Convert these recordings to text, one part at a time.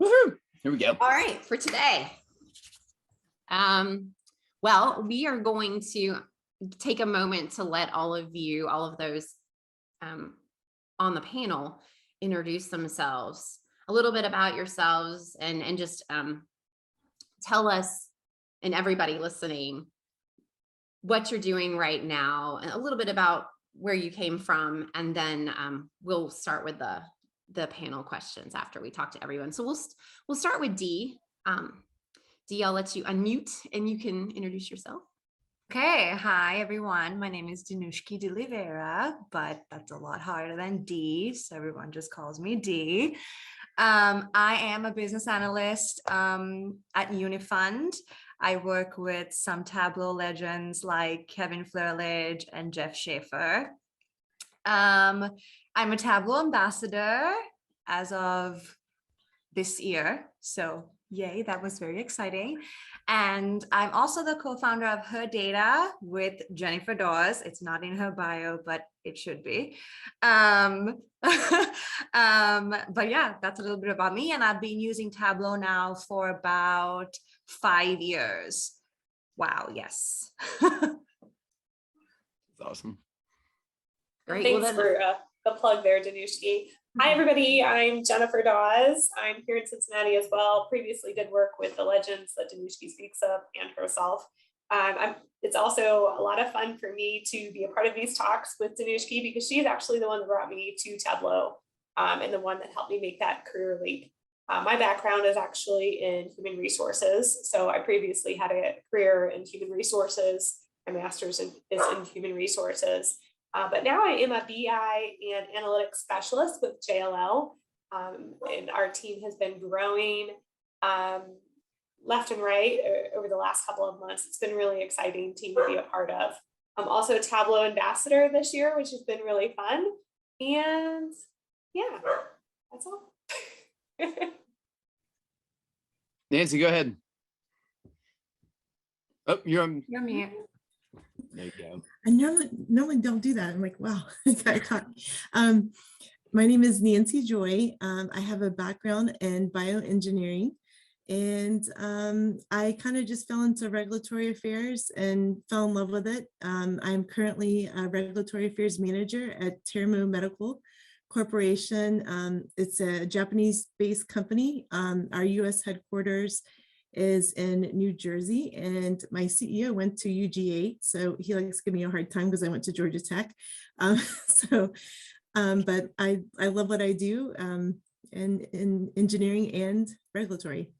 Woohoo! Here we go. All right, for today. Well, we are going to take a moment to let all of those on the panel introduce themselves, a little bit about yourselves, and just tell us and everybody listening what you're doing right now, and a little bit about where you came from, and then we'll start with the panel questions after we talk to everyone. So we'll start with Dee. Dee, I'll let you unmute and you can introduce yourself. Okay, hi everyone. My name is Dinushki de Livera, but that's a lot harder than D, so everyone just calls me D. I am a business analyst at Unifund. I work with some Tableau legends like Kevin Flerledge and Jeff Schaefer. I'm a Tableau ambassador as of this year, so yay, that was very exciting. And I'm also the co-founder of Her Data with Jennifer Dawes. It's not in her bio, but it should be. But yeah, that's a little bit about me. And I've been using Tableau now for about 5 years. Wow, yes. That's awesome. Great. Thanks for the plug there, Dinushki. Hi, everybody. I'm Jennifer Dawes. I'm here in Cincinnati as well. Previously did work with the legends that Dinushki speaks of and herself. It's also a lot of fun for me to be a part of these talks with Dinushki because she's actually the one that brought me to Tableau and the one that helped me make that career leap. My background is actually in human resources. So I previously had a career in human resources. My master's is in human resources. But now I am a BI and analytics specialist with JLL, and our team has been growing left and right over the last couple of months. It's been a really exciting team to be a part of. I'm also a Tableau ambassador this year, which has been really fun. And yeah, that's all. Nancy, go ahead. Oh, you're on. You're mute. There you go. I normally don't do that. I'm like, wow, I got caught. My name is Nancy Joy. I have a background in bioengineering, and I kind of just fell into regulatory affairs and fell in love with it. I'm currently a regulatory affairs manager at Terumo Medical Corporation. It's a Japanese-based company. Our US headquarters is in New Jersey, and my CEO went to UGA, so he likes to give me a hard time because I went to Georgia Tech. But I love what I do in engineering and regulatory.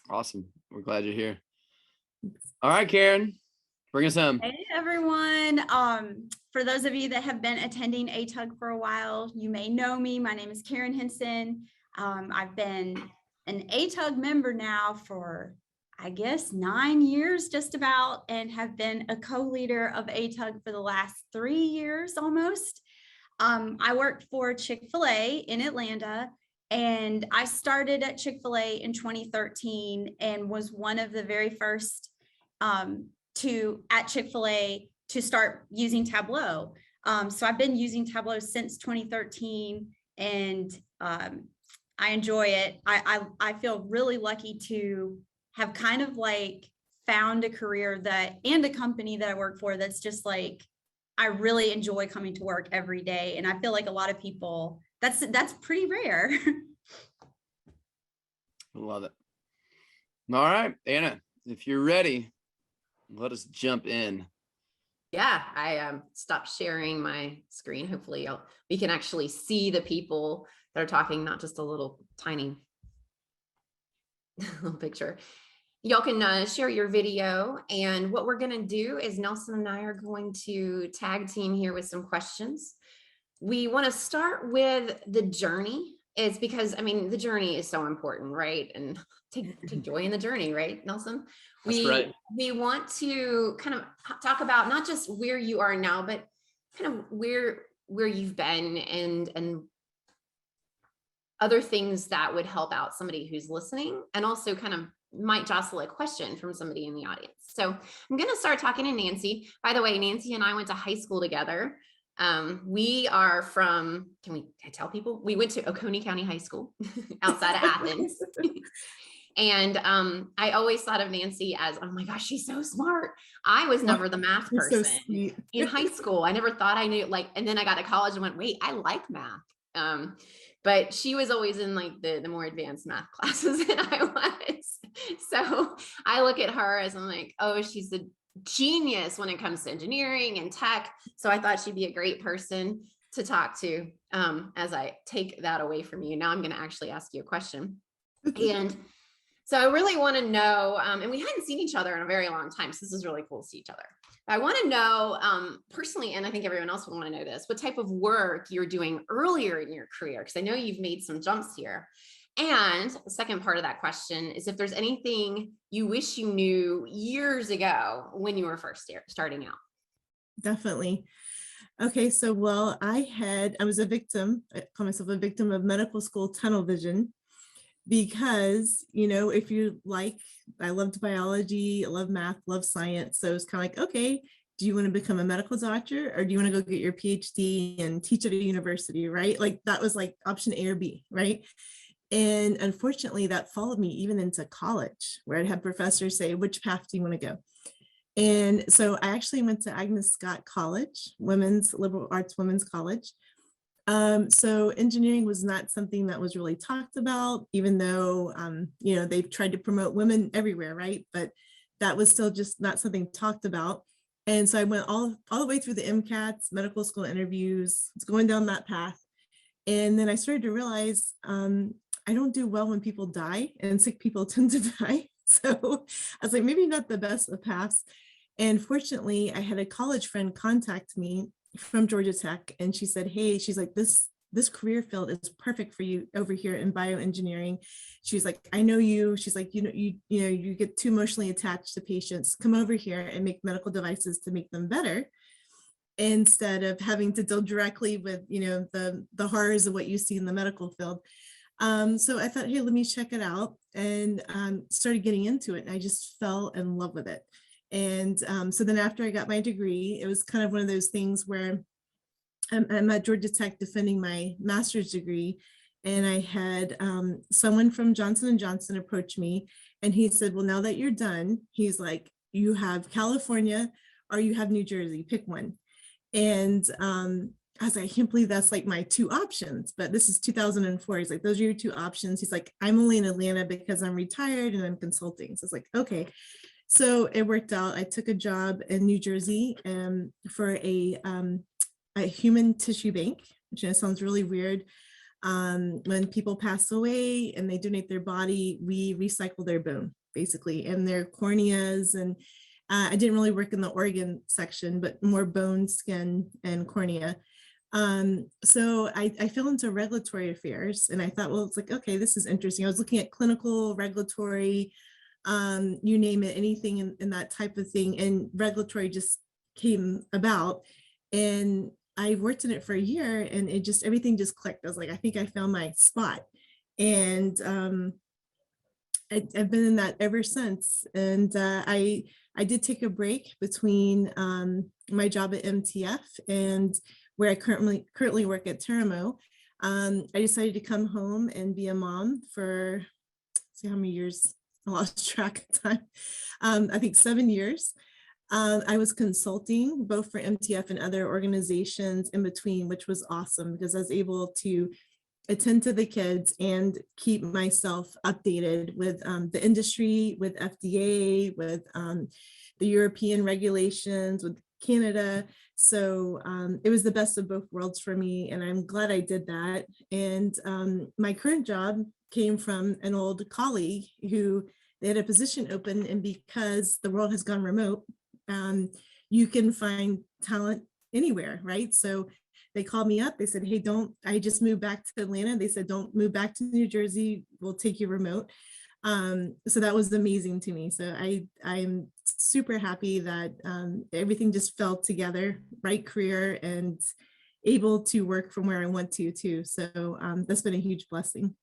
Awesome. We're glad you're here. All right, Karen, bring us home. Hey everyone. For those of you that have been attending ATUG for a while, you may know me. My name is Karen Henson. I've been an ATUG member now for, I guess, 9 years just about, and have been a co-leader of ATUG for the last 3 years almost. I worked for Chick-fil-A in Atlanta, and I started at Chick-fil-A in 2013 and was one of the very first at Chick-fil-A to start using Tableau. So I've been using Tableau since 2013, and I enjoy it. I feel really lucky to have kind of like found a career and a company that I work for that's just like, I really enjoy coming to work every day. And I feel like a lot of people, that's pretty rare. Love it. All right, Anna, if you're ready, let us jump in. Yeah, I stopped sharing my screen. Hopefully we can actually see the people that are talking, not just a little tiny little picture. Y'all can share your video, and what we're going to do is Nelson and I are going to tag team here with some questions. We want to start with the journey. It's because, I mean, the journey is so important, right? And take joy in the journey, right, Nelson? That's right. We want to kind of talk about not just where you are now, but kind of where you've been and other things that would help out somebody who's listening, and also kind of might jostle a question from somebody in the audience. So I'm going to start talking to Nancy. By the way, Nancy and I went to high school together. We are from, can I tell people? We went to Oconee County High School outside of Athens. And I always thought of Nancy as, oh my gosh, she's so smart. I was never the math You're so person sweet. in high school. I never thought I knew, like, and then I got to college and went, wait, I like math. But she was always in like the more advanced math classes than I was. So I look at her as, I'm like, oh, she's the genius when it comes to engineering and tech. So I thought she'd be a great person to talk to, as I take that away from you. Now I'm going to actually ask you a question. And so I really want to know, and we hadn't seen each other in a very long time, so this is really cool to see each other. But I want to know personally, and I think everyone else would want to know this, what type of work you're doing earlier in your career, because I know you've made some jumps here. And the second part of that question is if there's anything you wish you knew years ago when you were first starting out. Definitely. Okay, so well, I was a victim, I call myself a victim of medical school tunnel vision. Because, if you like, I loved biology, I love math, love science. So it's kind of like, okay, do you want to become a medical doctor or do you want to go get your PhD and teach at a university, right? Like that was like option A or B, right? And unfortunately, that followed me even into college, where I'd have professors say, which path do you want to go? And so I actually went to Agnes Scott College, liberal arts women's college. So engineering was not something that was really talked about, even though, they've tried to promote women everywhere, right? But that was still just not something talked about. And so I went all the way through the MCATs, medical school interviews, it's going down that path. And then I started to realize I don't do well when people die, and sick people tend to die. So I was like, maybe not the best of paths. And fortunately, I had a college friend contact me from Georgia Tech, and she said, hey, she's like, this career field is perfect for you over here in bioengineering. She's like, I know you. She's like, you get too emotionally attached to patients. Come over here and make medical devices to make them better, instead of having to deal directly with the horrors of what you see in the medical field. So I thought, hey, let me check it out, and started getting into it. And I just fell in love with it. And so then after I got my degree, it was kind of one of those things where I'm at Georgia Tech defending my master's degree. And I had someone from Johnson & Johnson approach me, and he said, well, now that you're done, he's like, you have California or you have New Jersey, pick one. And I was like, I can't believe that's like my two options, but this is 2004. He's like, those are your two options. He's like, I'm only in Atlanta because I'm retired and I'm consulting. So it's like, okay. So it worked out. I took a job in New Jersey for a human tissue bank, which sounds really weird. When people pass away and they donate their body, we recycle their bone, basically, and their corneas. And I didn't really work in the organ section, but more bone, skin, and cornea. So I fell into regulatory affairs, and I thought, well, it's like, okay, this is interesting. I was looking at clinical, regulatory, you name it, anything in that type of thing, and regulatory just came about. And I worked in it for a year, and everything just clicked. I was like, I think I found my spot. And I've been in that ever since. And I did take a break between my job at MTF and where I currently work at Terumo. I decided to come home and be a mom for, see how many years, I lost track of time. I think 7 years. I was consulting both for MTF and other organizations in between, which was awesome because I was able to attend to the kids and keep myself updated with the industry, with FDA, with the European regulations, with Canada. So it was the best of both worlds for me, and I'm glad I did that. And my current job came from an old colleague who they had a position open, and because the world has gone remote, you can find talent anywhere, right? So they called me up, they said, hey, I just moved back to Atlanta. They said, don't move back to New Jersey, we'll take you remote. So that was amazing to me. So I'm super happy that everything just fell together, right career, and able to work from where I want to too. So that's been a huge blessing.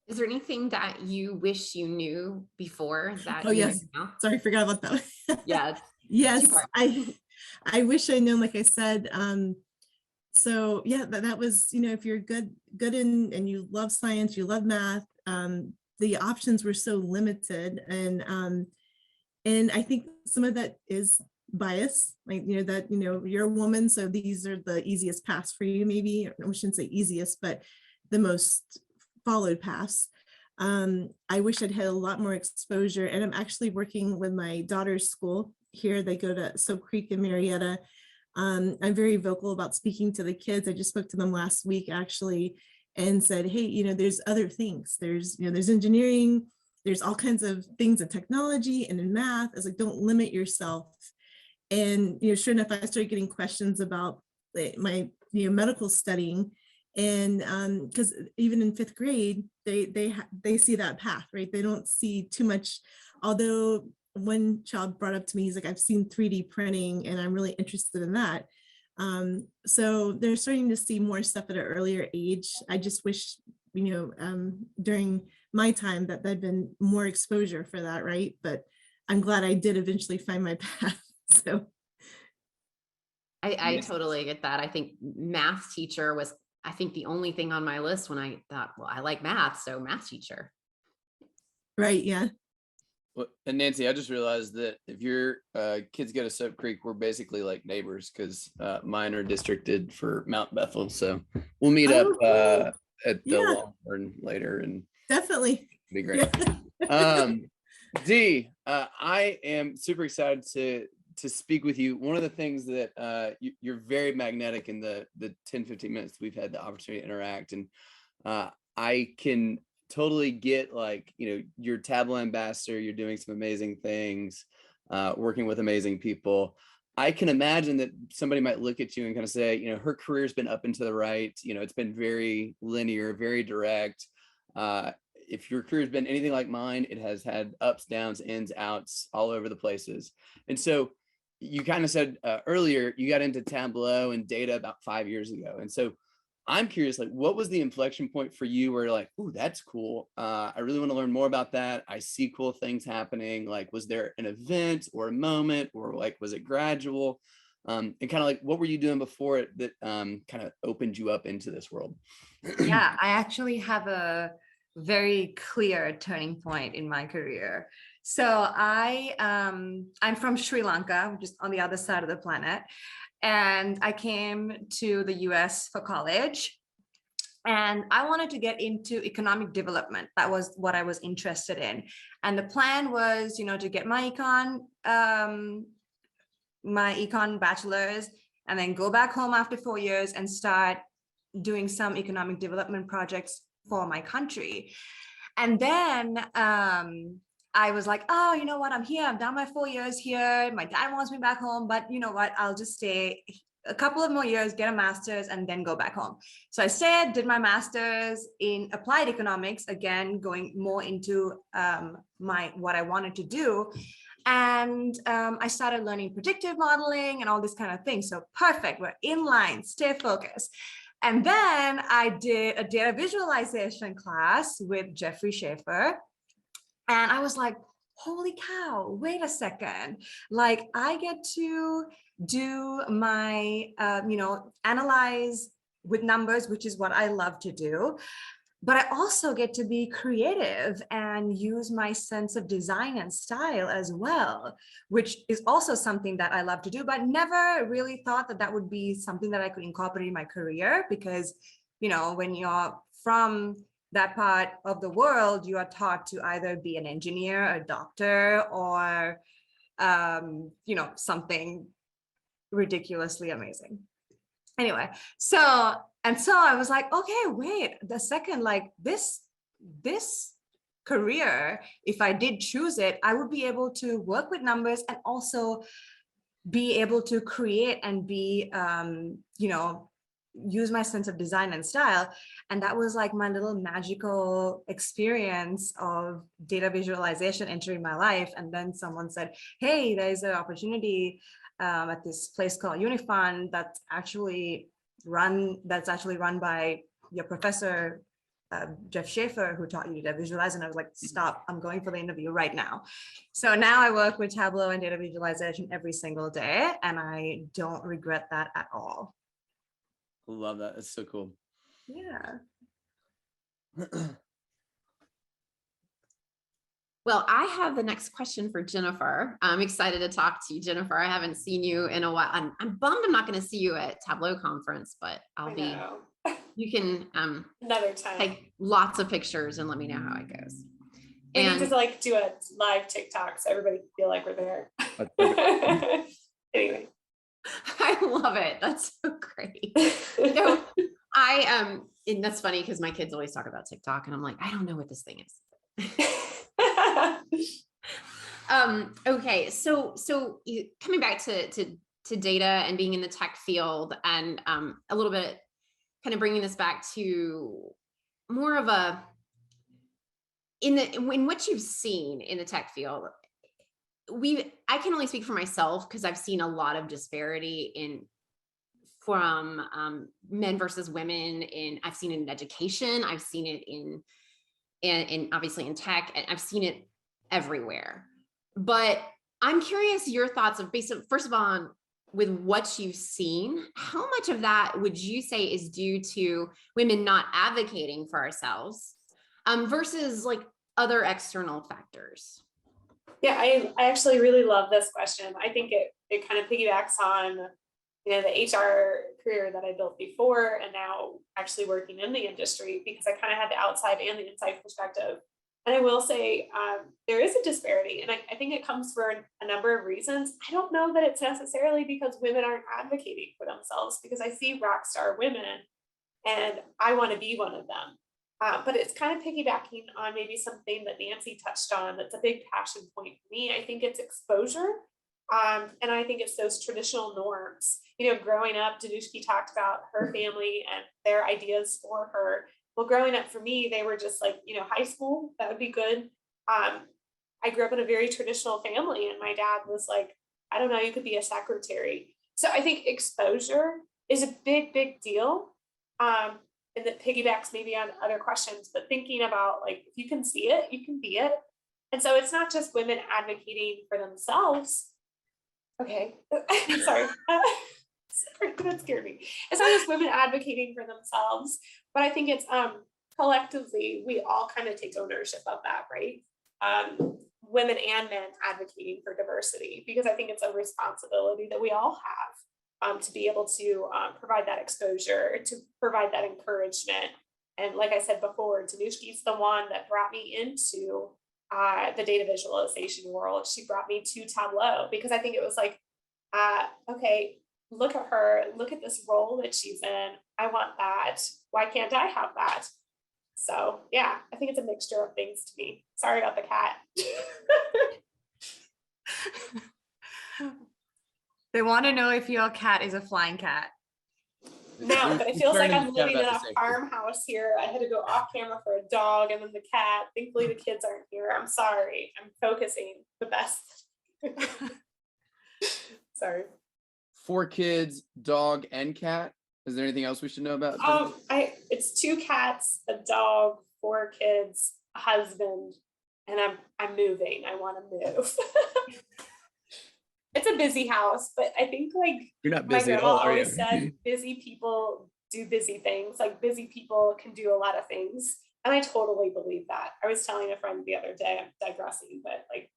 Is there anything that you wish you knew before that? Oh, yes. Sorry, I forgot about that. Yeah. Yes, Two-part. I wish I known, like I said. So yeah, that was, if you're good in, and you love science, you love math, the options were so limited. And I think some of that is bias, like, that, you're a woman, so these are the easiest paths for you, maybe. I shouldn't say easiest, but the most followed paths. I wish I'd had a lot more exposure, and I'm actually working with my daughter's school here. They go to Soap Creek in Marietta. I'm very vocal about speaking to the kids. I just spoke to them last week, actually, and said, hey, there's other things. There's engineering, there's all kinds of things in technology and in math. It's like, don't limit yourself. And, sure enough, I started getting questions about my, medical studying. And because even in 5th grade, they see that path, right? They don't see too much, although one child brought up to me, he's like, I've seen 3D printing and I'm really interested in that. So they're starting to see more stuff at an earlier age. I just wish, during my time that there'd been more exposure for that, right? But I'm glad I did eventually find my path. So I totally get that. I think math teacher was, I think, the only thing on my list when I thought, well, I like math, so math teacher. right, yeah. Well, and Nancy, I just realized that if your kids go to Soap Creek, we're basically like neighbors, because mine are districted for Mount Bethel. So we'll meet up cool. at the Longhorn later, and Definitely. it'll be great. Dee, I am super excited to speak with you. One of the things that you're very magnetic in the 10-15 minutes we've had the opportunity to interact, and I can totally get, like, you're Tableau ambassador, you're doing some amazing things, working with amazing people. I can imagine that somebody might look at you and kind of say, her career's been up and to the right, it's been very linear, very direct. If your career's been anything like mine, it has had ups, downs, ins, outs, all over the places. And so you kind of said earlier, you got into Tableau and data about 5 years ago. And so I'm curious, like, what was the inflection point for you where, like, oh, that's cool. I really want to learn more about that. I see cool things happening. Like, was there an event or a moment, or like, was it gradual? And kind of like, what were you doing before it that kind of opened you up into this world? Yeah, I actually have a very clear turning point in my career. So I'm from Sri Lanka, which is on the other side of the planet. And I came to the US for college, and I wanted to get into economic development. That was what I was interested in. And the plan was, to get my econ bachelor's, and then go back home after 4 years and start doing some economic development projects for my country. And then I was like, oh, you know what? I'm here. I've done my 4 years here. My dad wants me back home, but you know what? I'll just stay a couple of more years, get a master's, and then go back home. So I stayed, did my master's in applied economics, again, going more into what I wanted to do. And I started learning predictive modeling and all this kind of thing. So perfect. We're in line, stay focused. And then I did a data visualization class with Jeffrey Schaefer. And I was like, holy cow, wait a second. Like, I get to do my, analyze with numbers, which is what I love to do. But I also get to be creative and use my sense of design and style as well, which is also something that I love to do, but never really thought that that would be something that I could incorporate in my career, because, when you're from that part of the world, you are taught to either be an engineer, a doctor, or, something ridiculously amazing. Anyway, so I was like, okay, wait a second, like this career, if I did choose it, I would be able to work with numbers and also be able to create and be, use my sense of design and style. And that was like my little magical experience of data visualization entering my life. And then someone said, hey, there's an opportunity at this place called Unifund that's actually run by your professor Jeff Schaefer, who taught you data visualization. I was like, stop, I'm going for the interview right now. So now I work with Tableau and data visualization every single day, and I don't regret that at all. Love that. That's so cool. Yeah. Well, I have the next question for Jennifer. I'm excited to talk to you, Jennifer. I haven't seen you in a while. I'm bummed I'm not going to see you at Tableau conference, but you can another time take lots of pictures and let me know how it goes. We need to like do a live TikTok so everybody can feel like we're there. Anyway. I love it. That's so great. So and that's funny because my kids always talk about TikTok and I'm like, I don't know what this thing is. Okay, so coming back to data and being in the tech field, and a little bit kind of bringing this back to more of a in what you've seen in the tech field. I can only speak for myself because I've seen a lot of disparity from men versus women. I've seen it in education. I've seen it in obviously in tech, and I've seen it everywhere. But I'm curious your thoughts of first of all, with what you've seen, how much of that would you say is due to women not advocating for ourselves versus like other external factors? Yeah, I actually really love this question. I think it kind of piggybacks on, the HR career that I built before and now actually working in the industry, because I kind of had the outside and the inside perspective. And I will say there is a disparity, and I think it comes for a number of reasons. I don't know that it's necessarily because women aren't advocating for themselves, because I see rock star women and I want to be one of them. But it's kind of piggybacking on maybe something that Nancy touched on that's a big passion point for me. I think it's exposure. And I think it's those traditional norms. Growing up, Dinushki talked about her family and their ideas for her. Well, growing up for me, they were just like, high school, that would be good. I grew up in a very traditional family, and my dad was like, I don't know, you could be a secretary. So I think exposure is a big, big deal. And that piggybacks maybe on other questions, but thinking about like, if you can see it, you can be it. And so it's not just women advocating for themselves. Okay, sorry. Sorry, that scared me. It's not just women advocating for themselves, but I think it's collectively, we all kind of take ownership of that, right? Women and men advocating for diversity, because I think it's a responsibility that we all have. To be able to provide that exposure, to provide that encouragement. And like I said before, Dinushki's the one that brought me into the data visualization world. She brought me to Tableau because I think it was like, okay, look at her, look at this role that she's in. I want that. Why can't I have that? So yeah, I think it's a mixture of things to me. Sorry about the cat. They want to know if your cat is a flying cat. No, but it feels like I'm living in a farmhouse here. I had to go off camera for a dog and then the cat. Thankfully, the kids aren't here. I'm sorry. I'm focusing the best. Sorry. 4 kids, dog, and cat. Is there anything else we should know about? It's 2 cats, a dog, 4 kids, a husband, and I'm moving. I want to move. It's a busy house, but I think like you're not busy my at grandma all, are you? always said, busy people do busy things. Like busy people can do a lot of things. And I totally believe that. I was telling a friend the other day, I'm digressing, but like,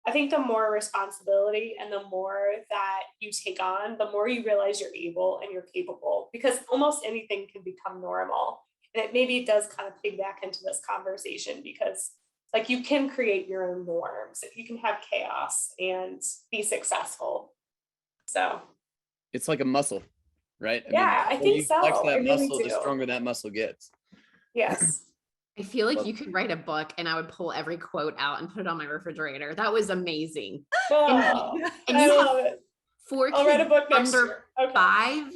I think the more responsibility and the more that you take on, the more you realize you're able and you're capable, because almost anything can become normal. And it maybe does kind of piggyback into this conversation, because like you can create your own norms, you can have chaos and be successful. So it's like a muscle, right? I think so. Flex that I really muscle, the stronger that muscle gets. Yes. I feel like you could write a book and I would pull every quote out and put it on my refrigerator. That was amazing. Oh, and I you love have it. 4 I'll write a book next under year. Okay. 5.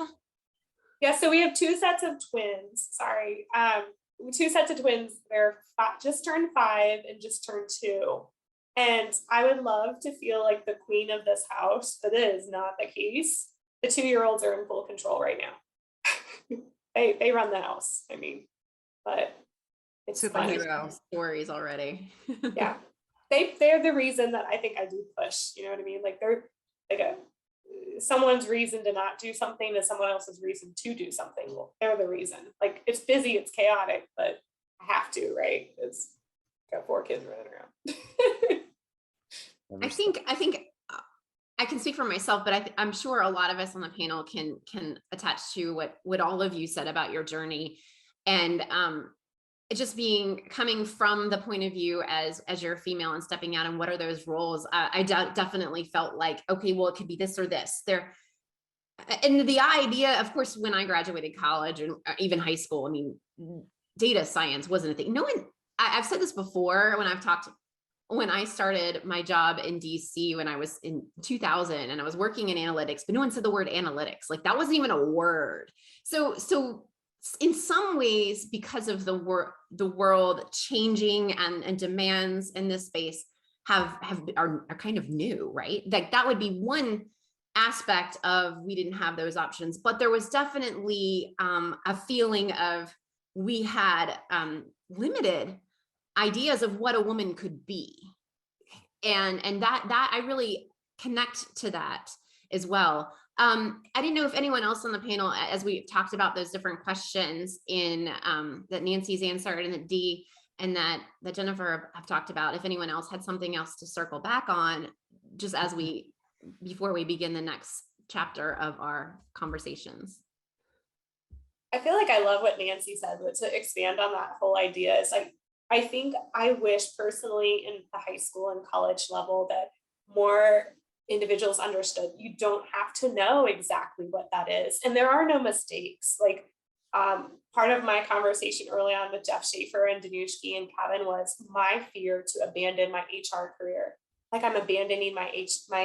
Yeah, so we have 2 sets of twins. Sorry. 2 sets of twins. They're just turned 5 and just turned 2. And I would love to feel like the queen of this house, but it is not the case. The 2-year-olds are in full control right now. They run the house. I mean, but It's fun. Superhero. Stories already. Yeah, they're the reason that I think I do push. You know what I mean? Like they're like someone's reason to not do something is someone else's reason to do something. Well, they're the reason. Like it's busy, it's chaotic, but I have to, right? It's got 4 kids running around. I think I can speak for myself, but I'm sure a lot of us on the panel can attach to what all of you said about your journey, and it just coming from the point of view as you're a female and stepping out, and what are those roles? I definitely felt like, okay, well, it could be this or this. And the idea, of course, when I graduated college and even high school, I mean, data science wasn't a thing. No one. I've said this before when I started my job in DC when I was in 2000 and I was working in analytics, but no one said the word analytics. Like that wasn't even a word. So in some ways, because of the world changing and demands in this space are kind of new, right? Like that would be one aspect of we didn't have those options, but there was definitely a feeling of we had limited ideas of what a woman could be, and that I really connect to that as well. I didn't know if anyone else on the panel, as we talked about those different questions in that Nancy's answered and that Dee and that Jennifer have talked about, if anyone else had something else to circle back on, just before we begin the next chapter of our conversations. I feel like I love what Nancy said, but to expand on that whole idea is like, I think I wish personally in the high school and college level that more individuals understood you don't have to know exactly what that is. And there are no mistakes. Like part of my conversation early on with Jeff Schaefer and Dinushki and Kevin was my fear to abandon my HR career. Like I'm abandoning my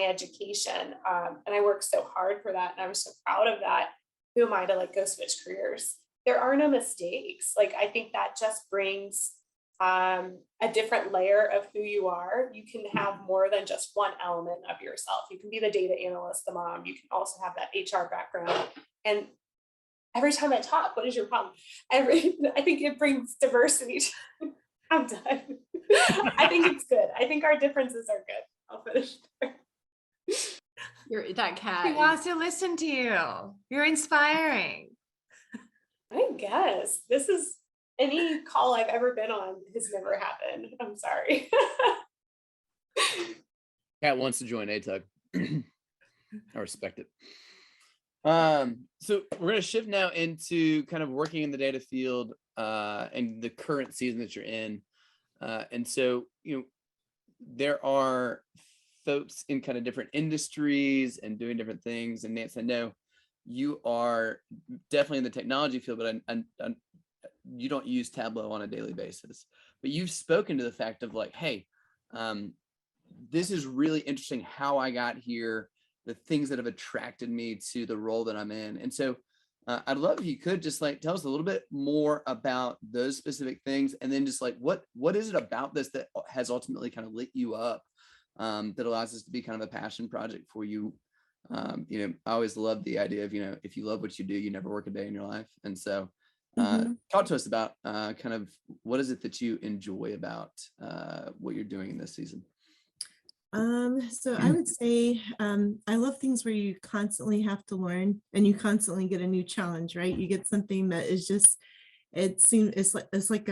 education. And I worked so hard for that. And I was so proud of that. Who am I to like go switch careers? There are no mistakes. Like I think that just brings a different layer of who you are. You can have more than just one element of yourself. You can be the data analyst, the mom. You can also have that HR background. And every time I talk, what is your problem? I think it brings diversity. I'm done. I think it's good. I think our differences are good. I'll finish there. That cat. He wants to listen to you. You're inspiring. I guess this is any call I've ever been on has never happened. I'm sorry. Cat wants to join ATUG. I respect it. So we're going to shift now into kind of working in the data field and the current season that you're in. And so, there are folks in kind of different industries and doing different things. And Nancy, I know you are definitely in the technology field, but you don't use Tableau on a daily basis. But you've spoken to the fact of like, hey, this is really interesting how I got here, the things that have attracted me to the role that I'm in. And so I'd love if you could just like tell us a little bit more about those specific things, and then just like what is it about this that has ultimately kind of lit you up, that allows this to be kind of a passion project for you. I always love the idea of, if you love what you do, you never work a day in your life. And so talk to us about kind of what is it that you enjoy about what you're doing in this season. So I would say I love things where you constantly have to learn and you constantly get a new challenge, right? You get something that is just, it's like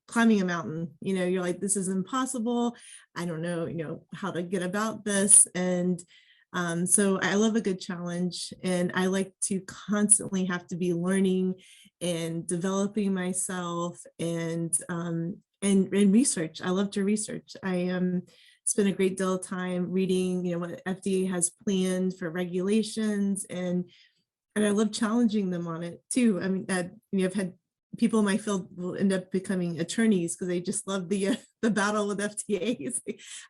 climbing a mountain, you're like, this is impossible. I don't know, how to get about this. And so I love a good challenge, and I like to constantly have to be learning and developing myself and research. I love to research. I spend a great deal of time reading, what FDA has planned for regulations, and I love challenging them on it too. I mean, I've had people in my field will end up becoming attorneys because they just love the battle with FDA.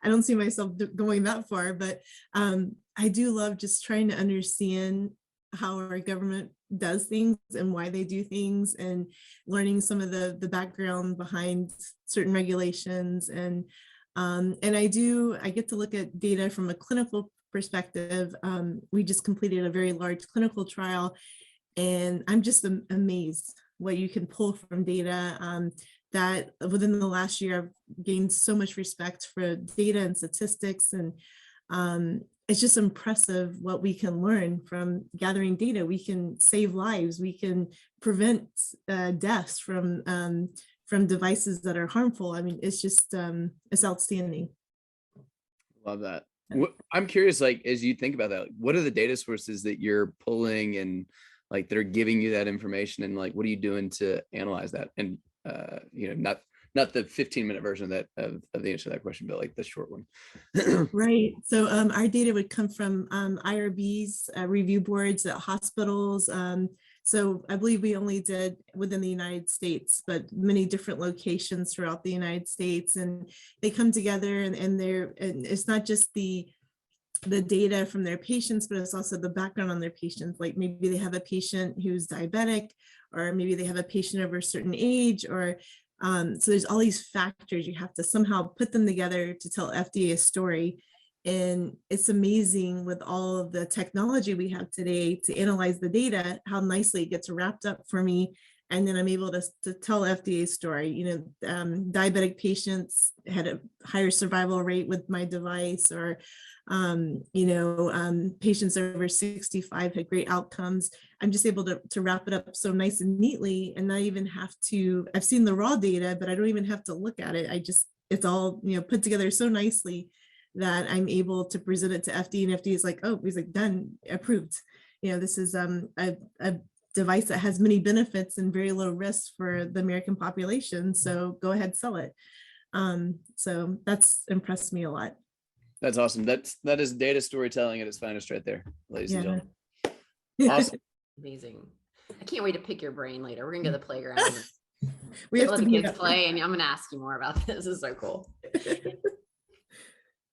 I don't see myself going that far, but I do love just trying to understand how our government does things and why they do things, and learning some of the background behind certain regulations. And I get to look at data from a clinical perspective. We just completed a very large clinical trial, and I'm just amazed what you can pull from data. that within the last year, I've gained so much respect for data and statistics. And it's just impressive what we can learn from gathering data. We can save lives. We can prevent deaths from devices that are harmful. I mean, it's just, it's outstanding. Love that. I'm curious, like, as you think about that, what are the data sources that you're pulling and like that are giving you that information, and like, what are you doing to analyze that? And you know, not the 15-minute version of that of the answer to that question, but like the short one. Right. So our data would come from IRBs, review boards at hospitals. So I believe we only did within the United States, but many different locations throughout the United States, and they come together, and it's not just the data from their patients, but it's also the background on their patients. Like maybe they have a patient who's diabetic, or maybe they have a patient over a certain age, or so there's all these factors. You have to somehow put them together to tell FDA a story. And it's amazing with all of the technology we have today to analyze the data, how nicely it gets wrapped up for me. And then I'm able to tell FDA's story. You know, diabetic patients had a higher survival rate with my device, or, you know, patients over 65 had great outcomes. I'm just able to wrap it up so nice and neatly, and not even have to, I've seen the raw data, but I don't even have to look at it. It's all, you know, put together so nicely that I'm able to present it to FDA, and FDA is like, oh, he's like, done, approved. You know, this is a device that has many benefits and very low risk for the American population. So go ahead, sell it. So that's impressed me a lot. That's awesome. That is data storytelling at its finest right there, ladies and gentlemen. Awesome. Amazing. I can't wait to pick your brain later. We're gonna go to the playground. We have Let to the meet kids up. play, and I'm gonna ask you more about this. This is so cool.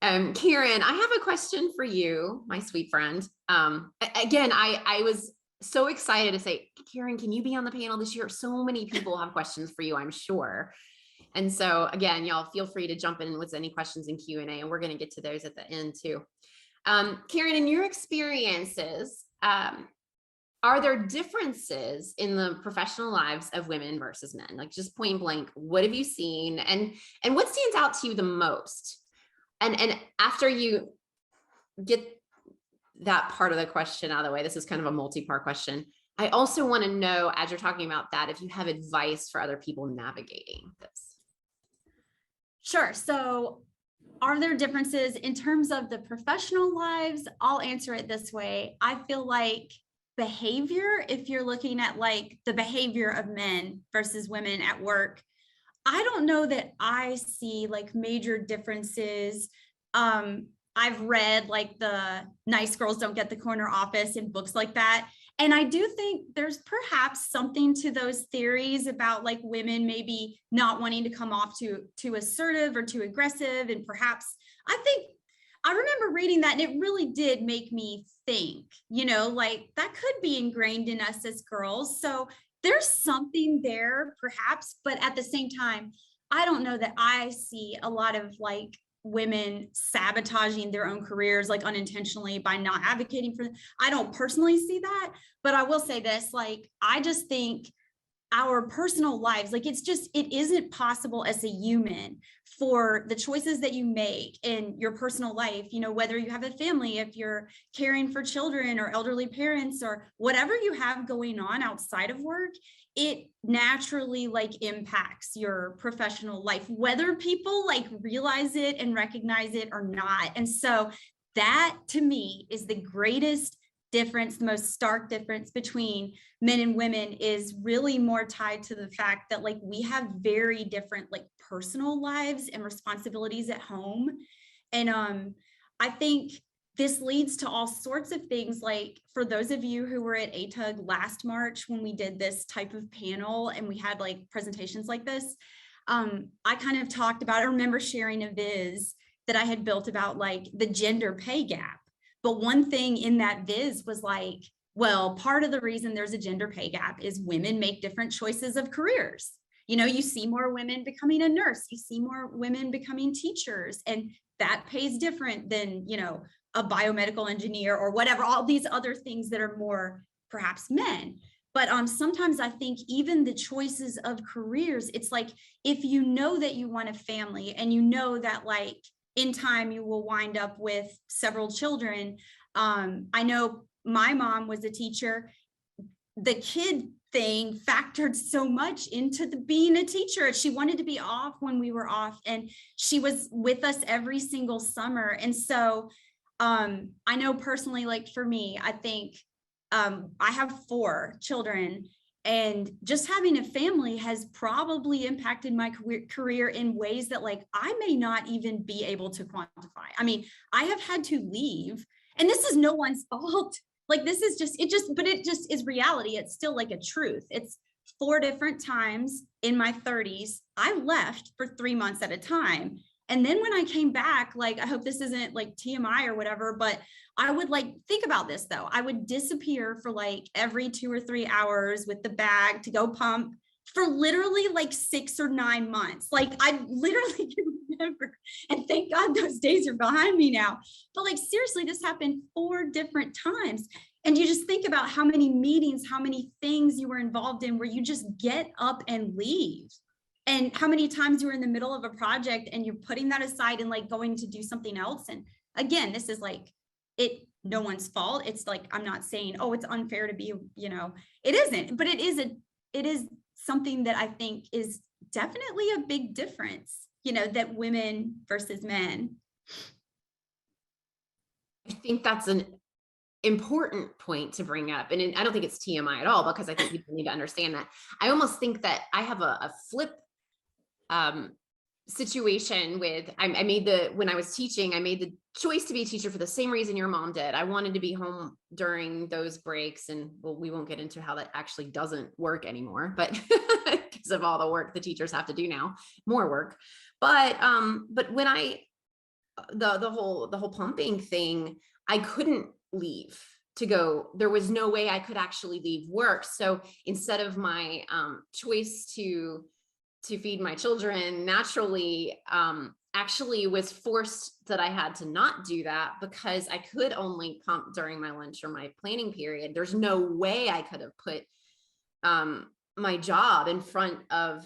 Karen, I have a question for you, my sweet friend. Again, I was so excited to say, Karen, can you be on the panel this year? So many people have questions for you, I'm sure. And so again, y'all feel free to jump in with any questions in Q&A, and we're going to get to those at the end too. Karen, in your experiences, are there differences in the professional lives of women versus men? Like just point blank, what have you seen, and what stands out to you the most? And after you get that part of the question out of the way, this is kind of a multi-part question. I also want to know, as you're talking about that, if you have advice for other people navigating this. Sure. So are there differences in terms of the professional lives? I'll answer it this way. I feel like behavior, if you're looking at like the behavior of men versus women at work, I don't know that I see like major differences. I've read like the Nice Girls Don't Get the Corner Office and books like that. And I do think there's perhaps something to those theories about like women maybe not wanting to come off too assertive or too aggressive. And perhaps I remember reading that, and it really did make me think, you know, like that could be ingrained in us as girls. So there's something there perhaps, but at the same time, I don't know that I see a lot of like women sabotaging their own careers like unintentionally by not advocating for them. I don't personally see that, but I will say this, like, I just think our personal lives, like it isn't possible as a human for the choices that you make in your personal life, you know, whether you have a family, if you're caring for children or elderly parents or whatever you have going on outside of work, it naturally like impacts your professional life, whether people like realize it and recognize it or not. And so that to me is the greatest difference, the most stark difference between men and women is really more tied to the fact that like we have very different like personal lives and responsibilities at home. And I think this leads to all sorts of things, like for those of you who were at ATUG last March when we did this type of panel and we had like presentations like this, I kind of talked about, I remember sharing a viz that I had built about like the gender pay gap. But one thing in that viz was like, well, part of the reason there's a gender pay gap is women make different choices of careers. You know, you see more women becoming a nurse, you see more women becoming teachers, and that pays different than, you know, a biomedical engineer or whatever, all these other things that are more perhaps men. But sometimes I think even the choices of careers, it's like, if you know that you want a family and you know that like in time you will wind up with several children. I know my mom was a teacher. The kid thing factored so much into being a teacher. She wanted to be off when we were off, and she was with us every single summer. And so I know personally, like for me, I think I have 4 children, and just having a family has probably impacted my career in ways that like I may not even be able to quantify. I mean, I have had to leave, and this is no one's fault. Like this is just, but it just is reality. It's still like a truth. It's 4 different times in my 30s, I left for 3 months at a time. And then when I came back, like, I hope this isn't like TMI or whatever, but I would like, think about this though. I would disappear for like every 2 or 3 hours with the bag to go pump for literally like 6 or 9 months. Like I literally can remember, and thank God those days are behind me now. But like, seriously, this happened 4 different times. And you just think about how many meetings, how many things you were involved in where you just get up and leave. And how many times you were in the middle of a project and you're putting that aside and like going to do something else. And again, this is like, no one's fault. It's like, I'm not saying, oh, it's unfair to be, it isn't, but it is something that I think is definitely a big difference, that women versus men. I think that's an important point to bring up. And I don't think it's TMI at all, because I think people need to understand that. I almost think that I have a flip situation with, when I was teaching, I made the choice to be a teacher for the same reason your mom did. I wanted to be home during those breaks, and well, we won't get into how that actually doesn't work anymore, but because of all the work the teachers have to do now, more work. But when the whole pumping thing, I couldn't leave to go. There was no way I could actually leave work. So instead of my choice to feed my children naturally, actually was forced that I had to not do that because I could only pump during my lunch or my planning period. There's no way I could have put my job in front of,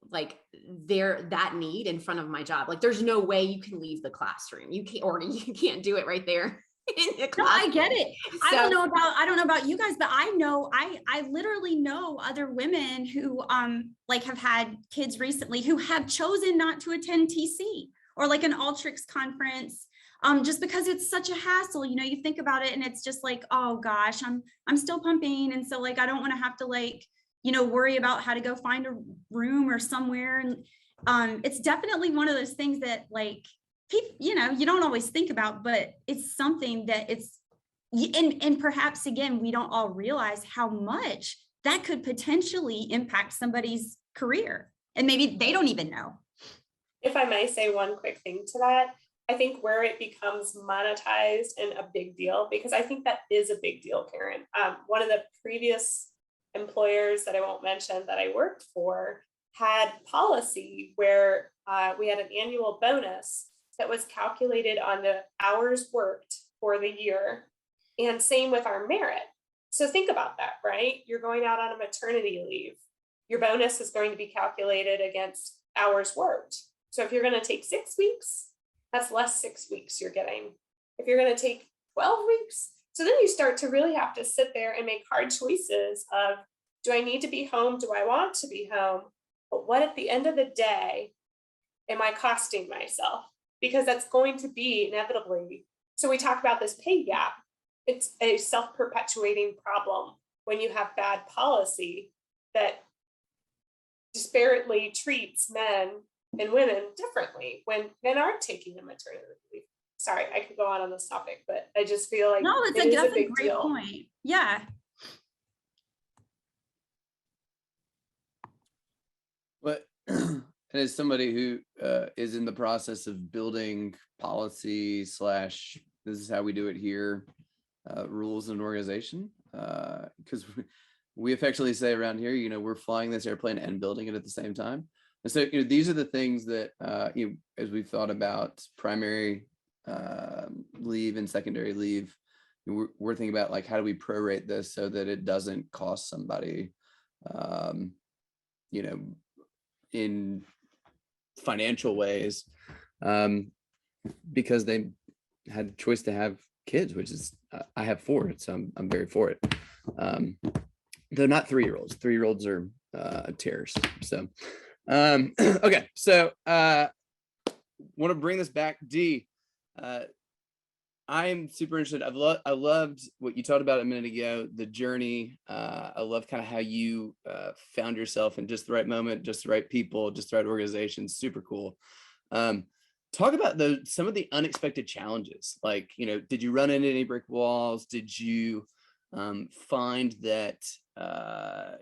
that need in front of my job. Like there's no way you can leave the classroom. You can't do it right there. No, I get it. So, I don't know about you guys, but I literally know other women who have had kids recently who have chosen not to attend TC or like an Alteryx conference just because it's such a hassle. You think about it and it's just like, oh gosh, I'm still pumping, and so like I don't want to have to worry about how to go find a room or somewhere. And it's definitely one of those things that like people, you don't always think about, but it's something that and perhaps again, we don't all realize how much that could potentially impact somebody's career. And maybe they don't even know. If I may say one quick thing to that, I think where it becomes monetized and a big deal, because I think that is a big deal, Karen. One of the previous employers that I won't mention that I worked for had policy where we had an annual bonus that was calculated on the hours worked for the year, and same with our merit. So think about that, right? You're going out on a maternity leave. Your bonus is going to be calculated against hours worked. So if you're going to take 6 weeks, that's less 6 weeks you're getting. If you're going to take 12 weeks, so then you start to really have to sit there and make hard choices of, do I need to be home? Do I want to be home? But what at the end of the day am I costing myself? Because that's going to be inevitably. So we talk about this pay gap. It's a self-perpetuating problem when you have bad policy that disparately treats men and women differently when men aren't taking a maternity leave. Sorry, I could go on this topic, but I just feel like that's a great deal. Point. Yeah. But and as somebody who is in the process of building policy / this is how we do it here, rules in an organization, because we affectionately say around here, we're flying this airplane and building it at the same time. And so, these are the things that, as we've thought about primary leave and secondary leave, we're thinking about like, how do we prorate this so that it doesn't cost somebody, you know, in financial ways, because they had a choice to have kids, which is, I have 4, so I'm very for it. They're not 3-year-olds. 3-year-olds are terrors. So, okay. So, want to bring this back, Dee. I'm super interested. I loved what you talked about a minute ago, the journey. I love kind of how you found yourself in just the right moment, just the right people, just the right organization. Super cool. Talk about some of the unexpected challenges. Like, you know, did you run into any brick walls? Did you find that,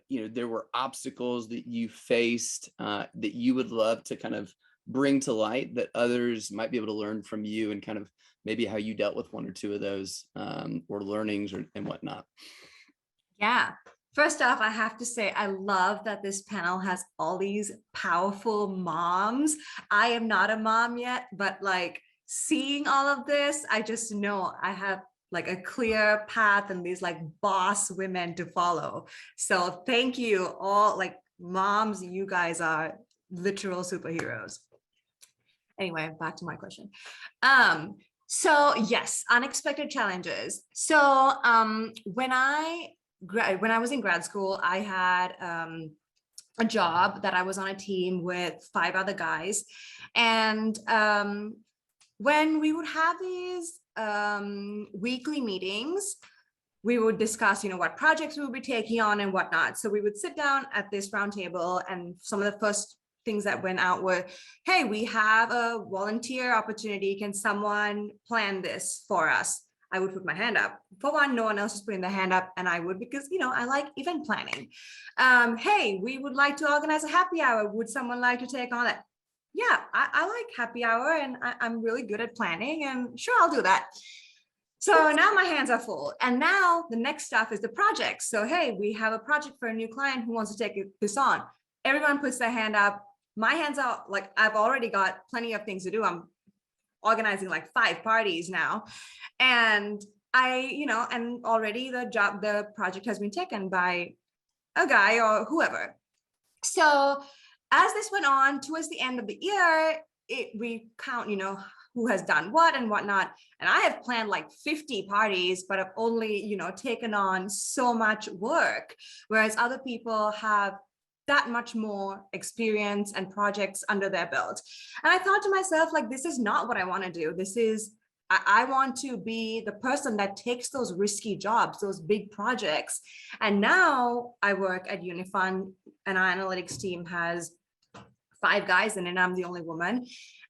you know, there were obstacles that you faced that you would love to kind of bring to light that others might be able to learn from you, and kind of maybe how you dealt with 1 or 2 of those, or learnings and whatnot? Yeah. First off, I have to say, I love that this panel has all these powerful moms. I am not a mom yet, but like seeing all of this, I just know I have like a clear path and these like boss women to follow. So thank you all, like moms, you guys are literal superheroes. Anyway, back to my question. So yes, unexpected challenges. So when I was in grad school, I had a job that I was on a team with 5 other guys, and when we would have these weekly meetings, we would discuss, you know, what projects we would be taking on and whatnot. So we would sit down at this round table, and some of the first things that went out were, hey, we have a volunteer opportunity. Can someone plan this for us? I would put my hand up. For one, no one else is putting their hand up, and I would, because, you know, I like event planning. Hey, we would like to organize a happy hour. Would someone like to take on that? Yeah, I like happy hour, and I'm really good at planning, and sure, I'll do that. So now my hands are full. And now the next stuff is the project. So, hey, we have a project for a new client who wants to take this on. Everyone puts their hand up. My hands are like, I've already got plenty of things to do. I'm organizing like 5 parties now. And and already the project has been taken by a guy or whoever. So as this went on towards the end of the year, we count, you know, who has done what and whatnot. And I have planned like 50 parties, but I've only, you know, taken on so much work, whereas other people have that much more experience and projects under their belt. And I thought to myself, like, this is not what I want to do. This is, I want to be the person that takes those risky jobs, those big projects. And now I work at Unifund, and our analytics team has 5 guys in it, and I'm the only woman.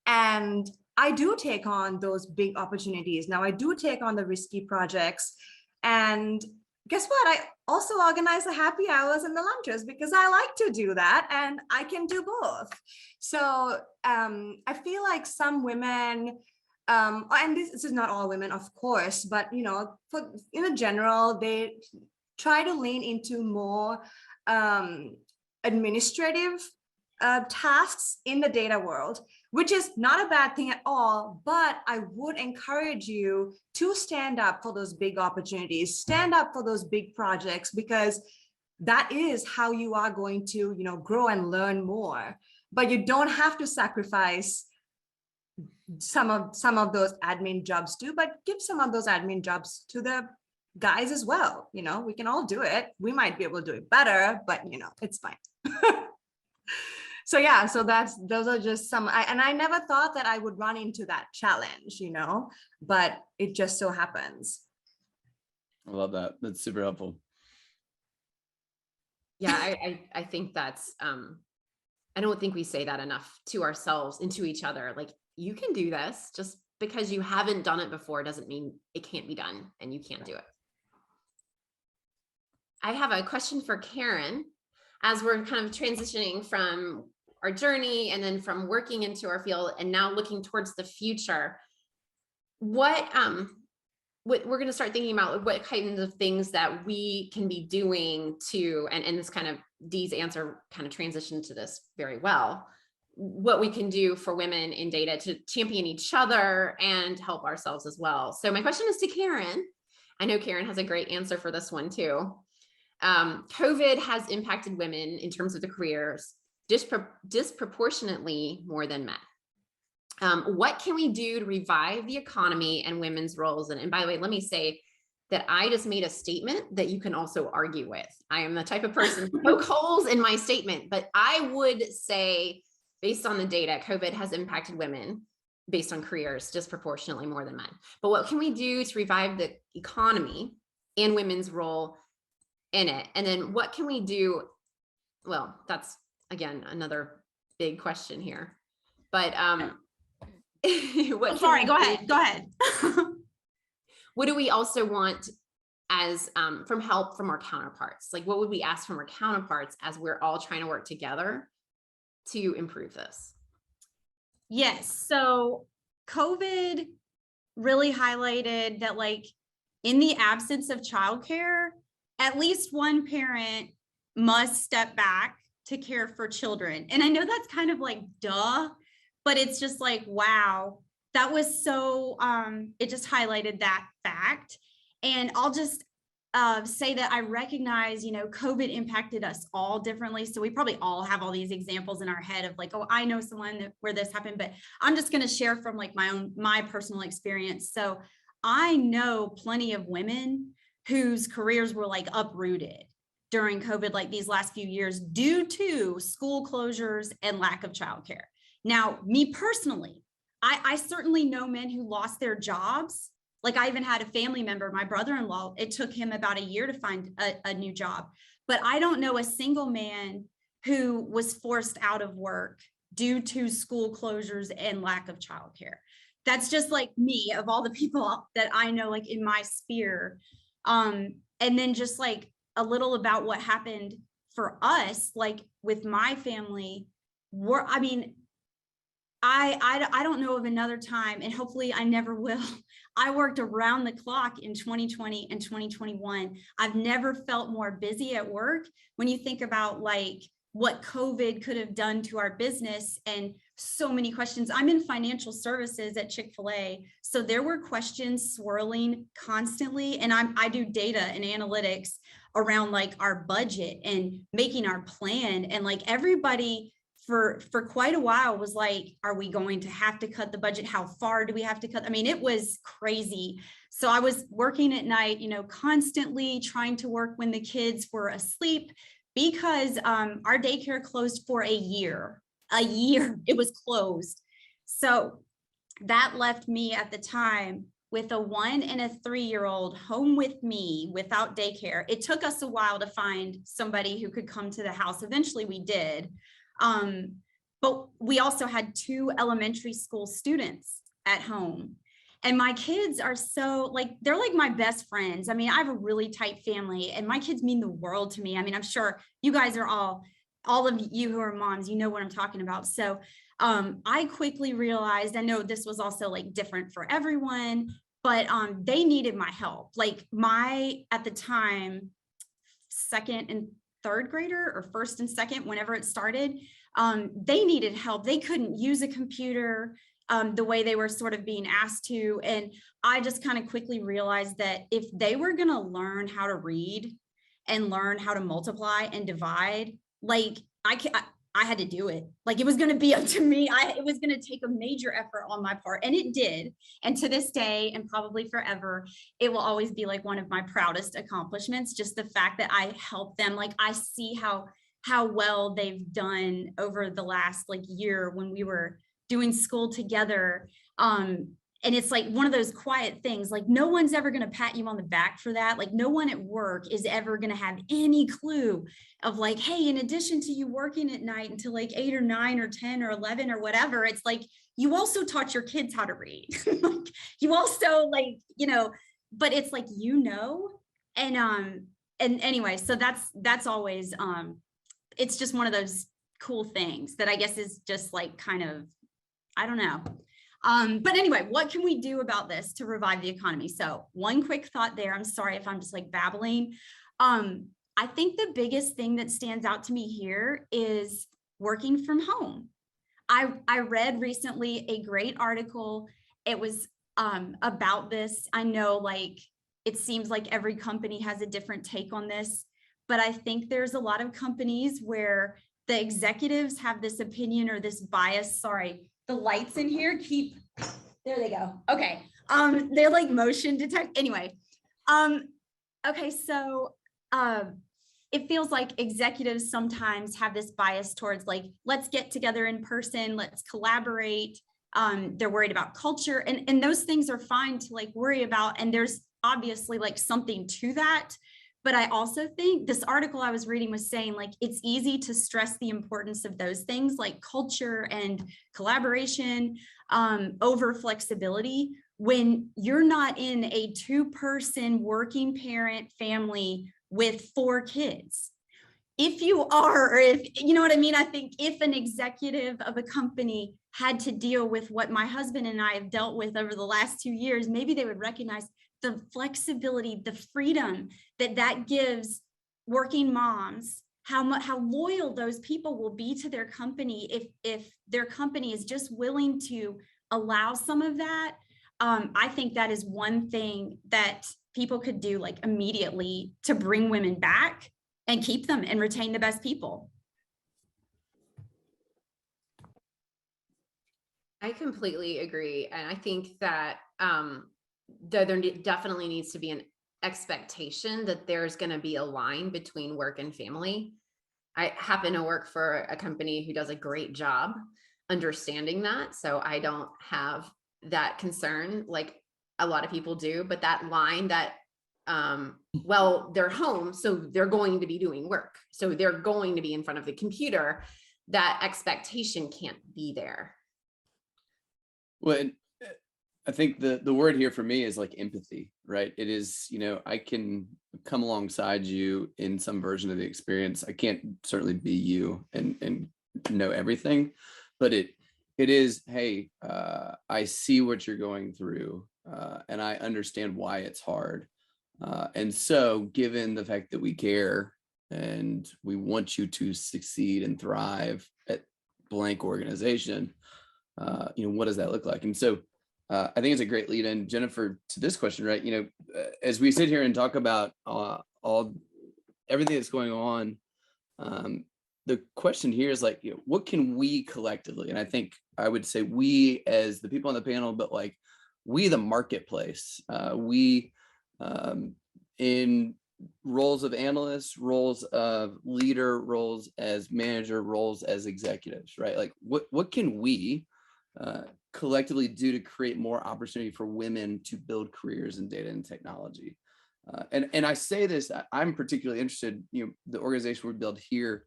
And I do take on those big opportunities. Now I do take on the risky projects. And guess what? I also organize the happy hours and the lunches, because I like to do that, and I can do both. So I feel like some women, and this is not all women, of course, but, you know, in general, they try to lean into more administrative tasks in the data world, which is not a bad thing at all. But I would encourage you to stand up for those big opportunities, stand up for those big projects, because that is how you are going to, you know, grow and learn more. But you don't have to sacrifice some of those admin jobs too, but give some of those admin jobs to the guys as well. You know, we can all do it. We might be able to do it better, but, you know, it's fine. So yeah, so those are just some, and I never thought that I would run into that challenge, you know, but it just so happens. I love that. That's super helpful. Yeah, I think that's, I don't think we say that enough to ourselves and to each other. Like, you can do this. Just because you haven't done it before doesn't mean it can't be done and you can't do it. I have a question for Karen. As we're kind of transitioning from our journey and then from working into our field and now looking towards the future, what we're going to start thinking about what kinds of things that we can be doing to, and this kind of Dee's answer kind of transitioned to this very well, what we can do for women in data to champion each other and help ourselves as well. So my question is to Karen, I know Karen has a great answer for this one too. COVID has impacted women in terms of the careers disproportionately more than men. What can we do to revive the economy and women's roles? And by the way, let me say that I just made a statement that you can also argue with. I am the type of person to poke holes in my statement, but I would say, based on the data, COVID has impacted women based on careers disproportionately more than men. But what can we do to revive the economy and women's role in it? And then what can we do? Well, that's again another big question here. But go ahead. What do we also want as from help from our counterparts? Like, what would we ask from our counterparts as we're all trying to work together to improve this? Yes. So COVID really highlighted that, like, in the absence of childcare, at least one parent must step back to care for children. And I know that's kind of like, duh, but it's just like, wow, that was so, it just highlighted that fact. And I'll just say that I recognize, COVID impacted us all differently. So we probably all have all these examples in our head of like, oh, I know someone where this happened, but I'm just going to share from like my personal experience. So I know plenty of women whose careers were like uprooted during COVID, like these last few years, due to school closures and lack of childcare. Now, me personally, I certainly know men who lost their jobs. Like, I even had a family member, my brother-in-law, it took him about a year to find a new job. But I don't know a single man who was forced out of work due to school closures and lack of childcare. That's just like me, of all the people that I know, like in my sphere. And then just like a little about what happened for us, like with my family, I don't know of another time, and hopefully I never will. I worked around the clock in 2020 and 2021. I've never felt more busy at work. When you think about like what COVID could have done to our business, and so many questions. I'm in financial services at Chick-fil-A. So there were questions swirling constantly. And I do data and analytics around like our budget and making our plan. And like everybody for quite a while was like, are we going to have to cut the budget? How far do we have to cut? I mean, it was crazy. So I was working at night, constantly trying to work when the kids were asleep, because our daycare closed for a year. It was closed. So that left me at the time with a 1 and a 3-year-old home with me without daycare. It took us a while to find somebody who could come to the house. Eventually we did. But we also had 2 elementary school students at home. And my kids are so like, they're like my best friends. I mean, I have a really tight family and my kids mean the world to me. I mean, I'm sure you guys are all of you who are moms, you know what I'm talking about. So I quickly realized, I know this was also like different for everyone, but they needed my help. Like at the time, 2nd and 3rd grader, or 1st and 2nd, whenever it started, they needed help. They couldn't use a computer the way they were sort of being asked to. And I just kind of quickly realized that if they were going to learn how to read and learn how to multiply and divide, like I had to do it. Like it was going to be up to me. It was going to take a major effort on my part, and it did. And to this day, and probably forever, it will always be like one of my proudest accomplishments. Just the fact that I helped them. Like I see how well they've done over the last like year when we were doing school together. And it's like one of those quiet things, like no one's ever going to pat you on the back for that. Like no one at work is ever going to have any clue of like, hey, in addition to you working at night until like 8 or 9 or 10 or 11 or whatever, it's like, you also taught your kids how to read. Like, you also like, but it's like, and anyway, so that's always, it's just one of those cool things that I guess is just like kind of, I don't know. But anyway, what can we do about this to revive the economy? So one quick thought there. I'm sorry if I'm just like babbling. I think the biggest thing that stands out to me here is working from home. I read recently a great article. It was about this. I know like it seems like every company has a different take on this, but I think there's a lot of companies where the executives have this opinion or this bias. Sorry, the lights in here keep, there they go. Okay. They're like motion detect. Anyway. Okay. So, it feels like executives sometimes have this bias towards like, let's get together in person, let's collaborate. They're worried about culture, and those things are fine to like worry about. And there's obviously like something to that. But I also think this article I was reading was saying like, it's easy to stress the importance of those things like culture and collaboration over flexibility when you're not in a 2-person working parent family with 4 kids. If you are, or if, you know what I mean? I think if an executive of a company had to deal with what my husband and I have dealt with over the last 2 years, maybe they would recognize the flexibility, the freedom that gives working moms, how loyal those people will be to their company if their company is just willing to allow some of that. I think that is one thing that people could do like immediately to bring women back and keep them and retain the best people. I completely agree. And I think that there definitely needs to be an expectation that there's going to be a line between work and family. I happen to work for a company who does a great job understanding that. So I don't have that concern like a lot of people do, but that line that, well, they're home, so they're going to be doing work. So they're going to be in front of the computer. That expectation can't be there. Well, I think the word here for me is like empathy, right? It is, you know, I can come alongside you in some version of the experience. I can't certainly be you and know everything, but it is, hey, I see what you're going through, and I understand why it's hard. And so given the fact that we care and we want you to succeed and thrive at blank organization, you know, what does that look like? And so I think it's a great lead in, Jennifer, to this question, right? You know, as we sit here and talk about everything that's going on, the question here is like, you know, what can we collectively, and I think I would say we as the people on the panel, but like we, the marketplace, we in roles of analysts, roles of leader, roles as manager, roles as executives, right? Like what can we collectively do to create more opportunity for women to build careers in data and technology? And I say this, I'm particularly interested, you know, the organization we build here,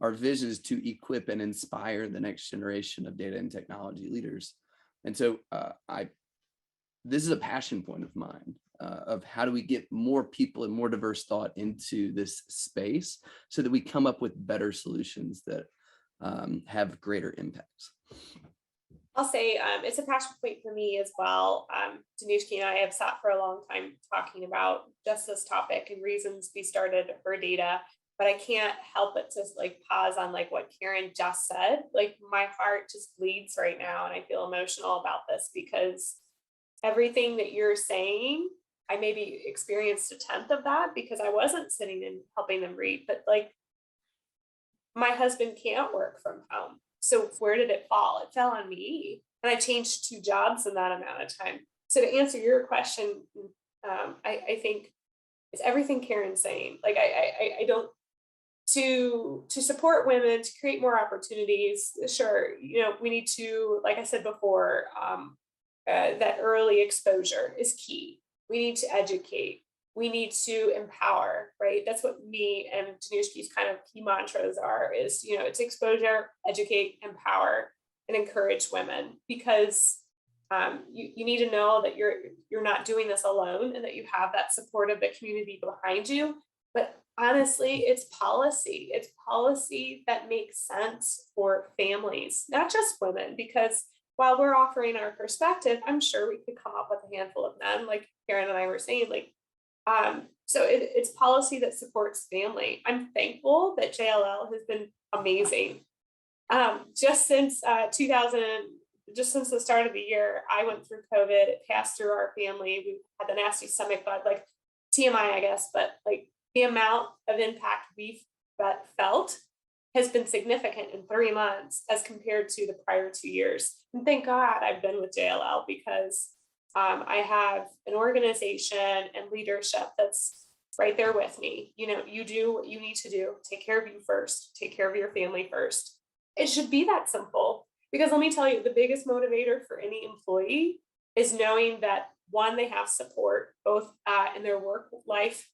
our vision is to equip and inspire the next generation of data and technology leaders. And so this is a passion point of mine, of how do we get more people and more diverse thought into this space so that we come up with better solutions that have greater impacts. I'll say it's a passion point for me as well. Dinushki and I have sat for a long time talking about just this topic and reasons we started for data, but I can't help but to like pause on like what Karen just said. Like my heart just bleeds right now and I feel emotional about this because everything that you're saying, I maybe experienced a 10th of that because I wasn't sitting and helping them read, but like my husband can't work from home. So where did it fall? It fell on me. And I changed 2 jobs in that amount of time. So to answer your question, I think it's everything Karen's saying. Like I don't, to support women, to create more opportunities, sure, you know, we need to, like I said before, that early exposure is key. We need to educate. We need to empower, right? That's what me and Dinushki's kind of key mantras are, is, you know, it's exposure, educate, empower, and encourage women, because you need to know that you're not doing this alone and that you have that support of the community behind you. But honestly, it's policy. It's policy that makes sense for families, not just women, because while we're offering our perspective, I'm sure we could come up with a handful of men, like Karen and I were saying, like, so it's policy that supports family. I'm thankful that JLL has been amazing. Just since just since the start of the year, I went through COVID, it passed through our family. We had the nasty stomach bug. Like TMI, I guess, but like the amount of impact we've felt has been significant in 3 months as compared to the prior 2 years. And thank God I've been with JLL, because I have an organization and leadership that's right there with me. You know, you do what you need to do. Take care of you first. Take care of your family first. It should be that simple, because let me tell you, the biggest motivator for any employee is knowing that, one, they have support both in their work life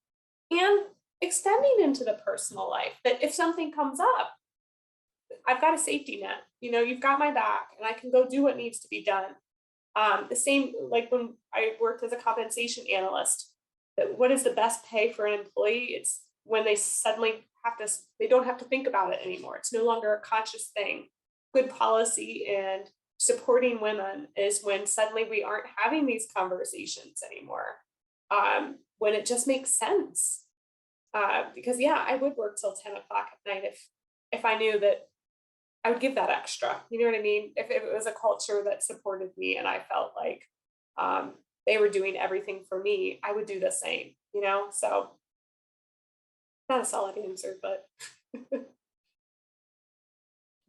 and extending into the personal life, that if something comes up, I've got a safety net. You know, you've got my back and I can go do what needs to be done. The same, like when I worked as a compensation analyst, that what is the best pay for an employee? It's when they suddenly they don't have to think about it anymore. It's no longer a conscious thing. Good policy and supporting women is when suddenly we aren't having these conversations anymore. When it just makes sense. Because yeah, I would work till 10 o'clock at night if I knew that I would give that extra. You know what I mean? If it was a culture that supported me and I felt like they were doing everything for me, I would do the same, you know? So not a solid answer, but.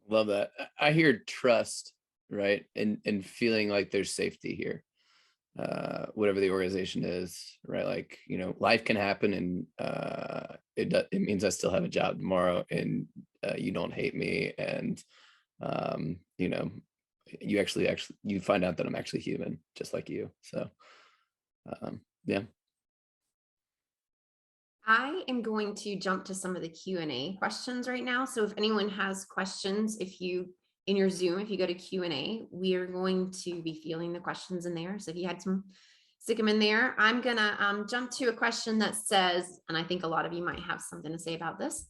Love that. I hear trust, right? And feeling like there's safety here. Whatever the organization is, right? Like, you know, life can happen, and it means I still have a job tomorrow, and you don't hate me, and you know, you actually you find out that I'm actually human, just like you. So yeah. I am going to jump to some of the Q&A questions right now. So if anyone has questions, in your Zoom, if you go to Q&A, we are going to be fielding the questions in there. So if you had some, stick them in there. I'm gonna jump to a question that says, and I think a lot of you might have something to say about this.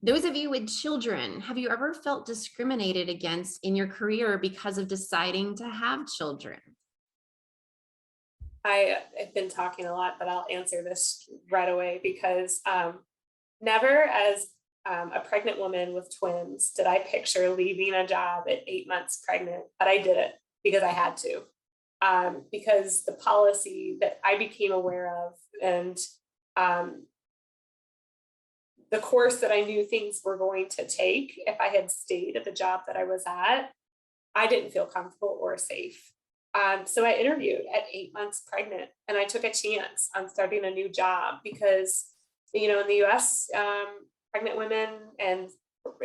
Those of you with children, have you ever felt discriminated against in your career because of deciding to have children? I have been talking a lot, but I'll answer this right away, because never as a pregnant woman with twins did I picture leaving a job at 8 months pregnant, but I did it because I had to, because the policy that I became aware of, and the course that I knew things were going to take if I had stayed at the job that I was at, I didn't feel comfortable or safe. So I interviewed at 8 months pregnant, and I took a chance on starting a new job because, you know, in the US, pregnant women and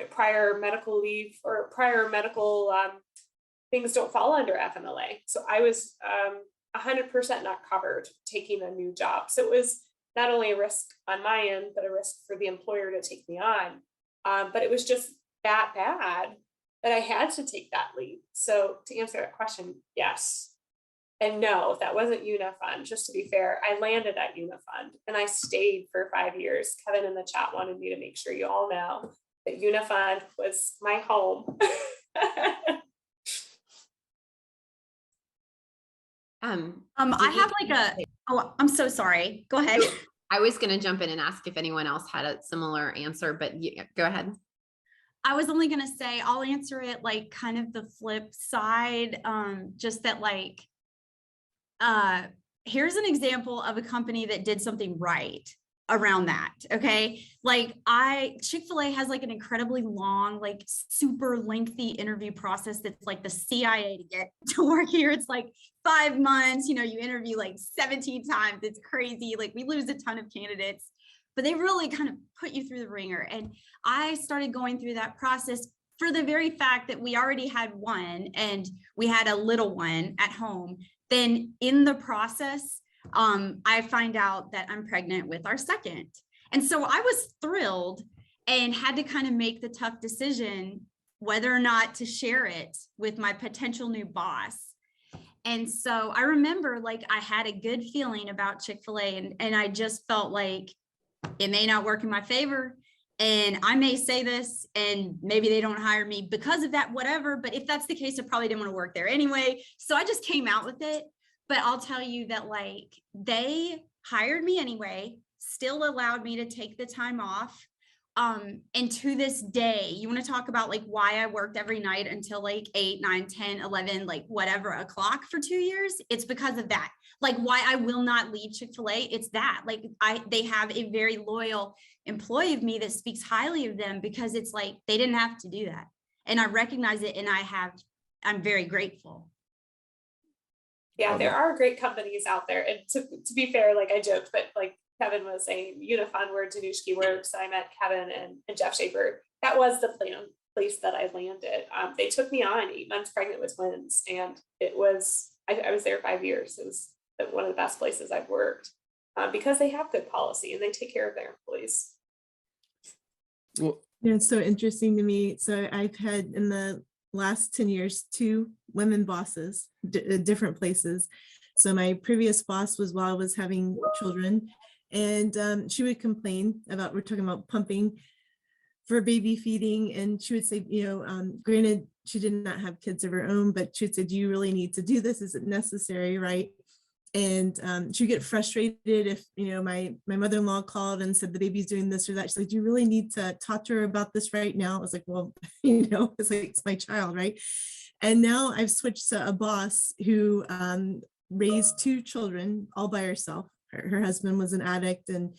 prior medical leave or prior medical things don't fall under FMLA. So I was 100% not covered taking a new job. So it was not only a risk on my end, but a risk for the employer to take me on. But it was just that bad that I had to take that leap. So to answer that question, yes. And no, that wasn't Unifund. Just to be fair, I landed at Unifund and I stayed for 5 years. Kevin in the chat wanted me to make sure you all know that Unifund was my home. I have like oh, I'm so sorry. Go ahead. I was going to jump in and ask if anyone else had a similar answer, but go ahead. I was only going to say, I'll answer it like kind of the flip side. Just that like, here's an example of a company that did something right around that. Okay. Like Chick-fil-A has like an incredibly long, like super lengthy interview process. That's like the CIA to get to work here. It's like 5 months, you know, you interview like 17 times. It's crazy. Like we lose a ton of candidates, but they really kind of put you through the ringer. And I started going through that process for the very fact that we already had one and we had a little one at home. Then in the process, I find out that I'm pregnant with our second. And so I was thrilled and had to kind of make the tough decision whether or not to share it with my potential new boss. And so I remember like I had a good feeling about Chick-fil-A, and I just felt like it may not work in my favor. And I may say this and maybe they don't hire me because of that, whatever. But if that's the case, I probably didn't want to work there anyway. So I just came out with it. But I'll tell you that like they hired me anyway, still allowed me to take the time off, And to this day, you want to talk about like why I worked every night until like 8, 9, 10, 11, like whatever o'clock for 2 years. It's because of that. Like why I will not leave Chick-fil-A. It's that like they have a very loyal employee of me that speaks highly of them because it's like, they didn't have to do that. And I recognize it. And I'm very grateful. Yeah, there are great companies out there. And to be fair, like I joked, but like Kevin was saying, Unifund where Dinushki works, I met Kevin and Jeff Shaper. That was the place that I landed. They took me on 8 months pregnant with twins, and it was, I was there 5 years. It was one of the best places I've worked because they have good policy and they take care of their employees. Well, It's so interesting to me. So I've had in the last 10 years, 2 women bosses, different places. So my previous boss was while I was having children, and she would complain about, we're talking about pumping for baby feeding. And she would say, granted, she did not have kids of her own, but she would say, do you really need to do this? Is it necessary? Right. And she'd get frustrated if, my mother-in-law called and said the baby's doing this or that. She's like, do you really need to talk to her about this right now? I was like, well, it's like, it's my child, right? And now I've switched to a boss who raised 2 children all by herself. Her husband was an addict and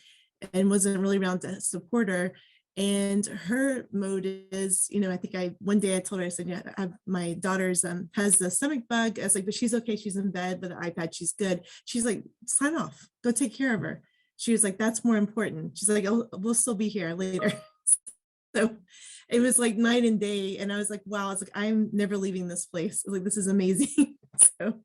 wasn't really around to support her. And her mode is, I think one day I told her, I said, yeah, my daughter's has a stomach bug. I was like, but she's okay. She's in bed with the iPad. She's good. She's like, sign off, go take care of her. She was like, that's more important. She's like, oh, we'll still be here later. So it was like night and day. And I was like, wow, it's like, I'm never leaving this place. Like, this is amazing. So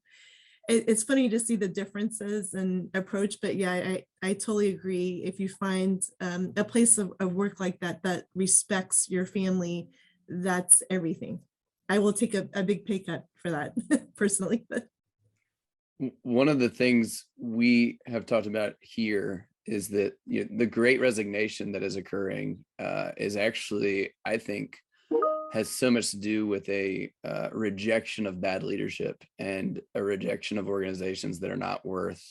it's funny to see the differences in approach, but yeah, I totally agree. If you find a place of work like that, that respects your family, that's everything. I will take a big pay cut for that personally. one of the things we have talked about here is that the great resignation that is occurring is actually, I think, has so much to do with a rejection of bad leadership and a rejection of organizations that are not worth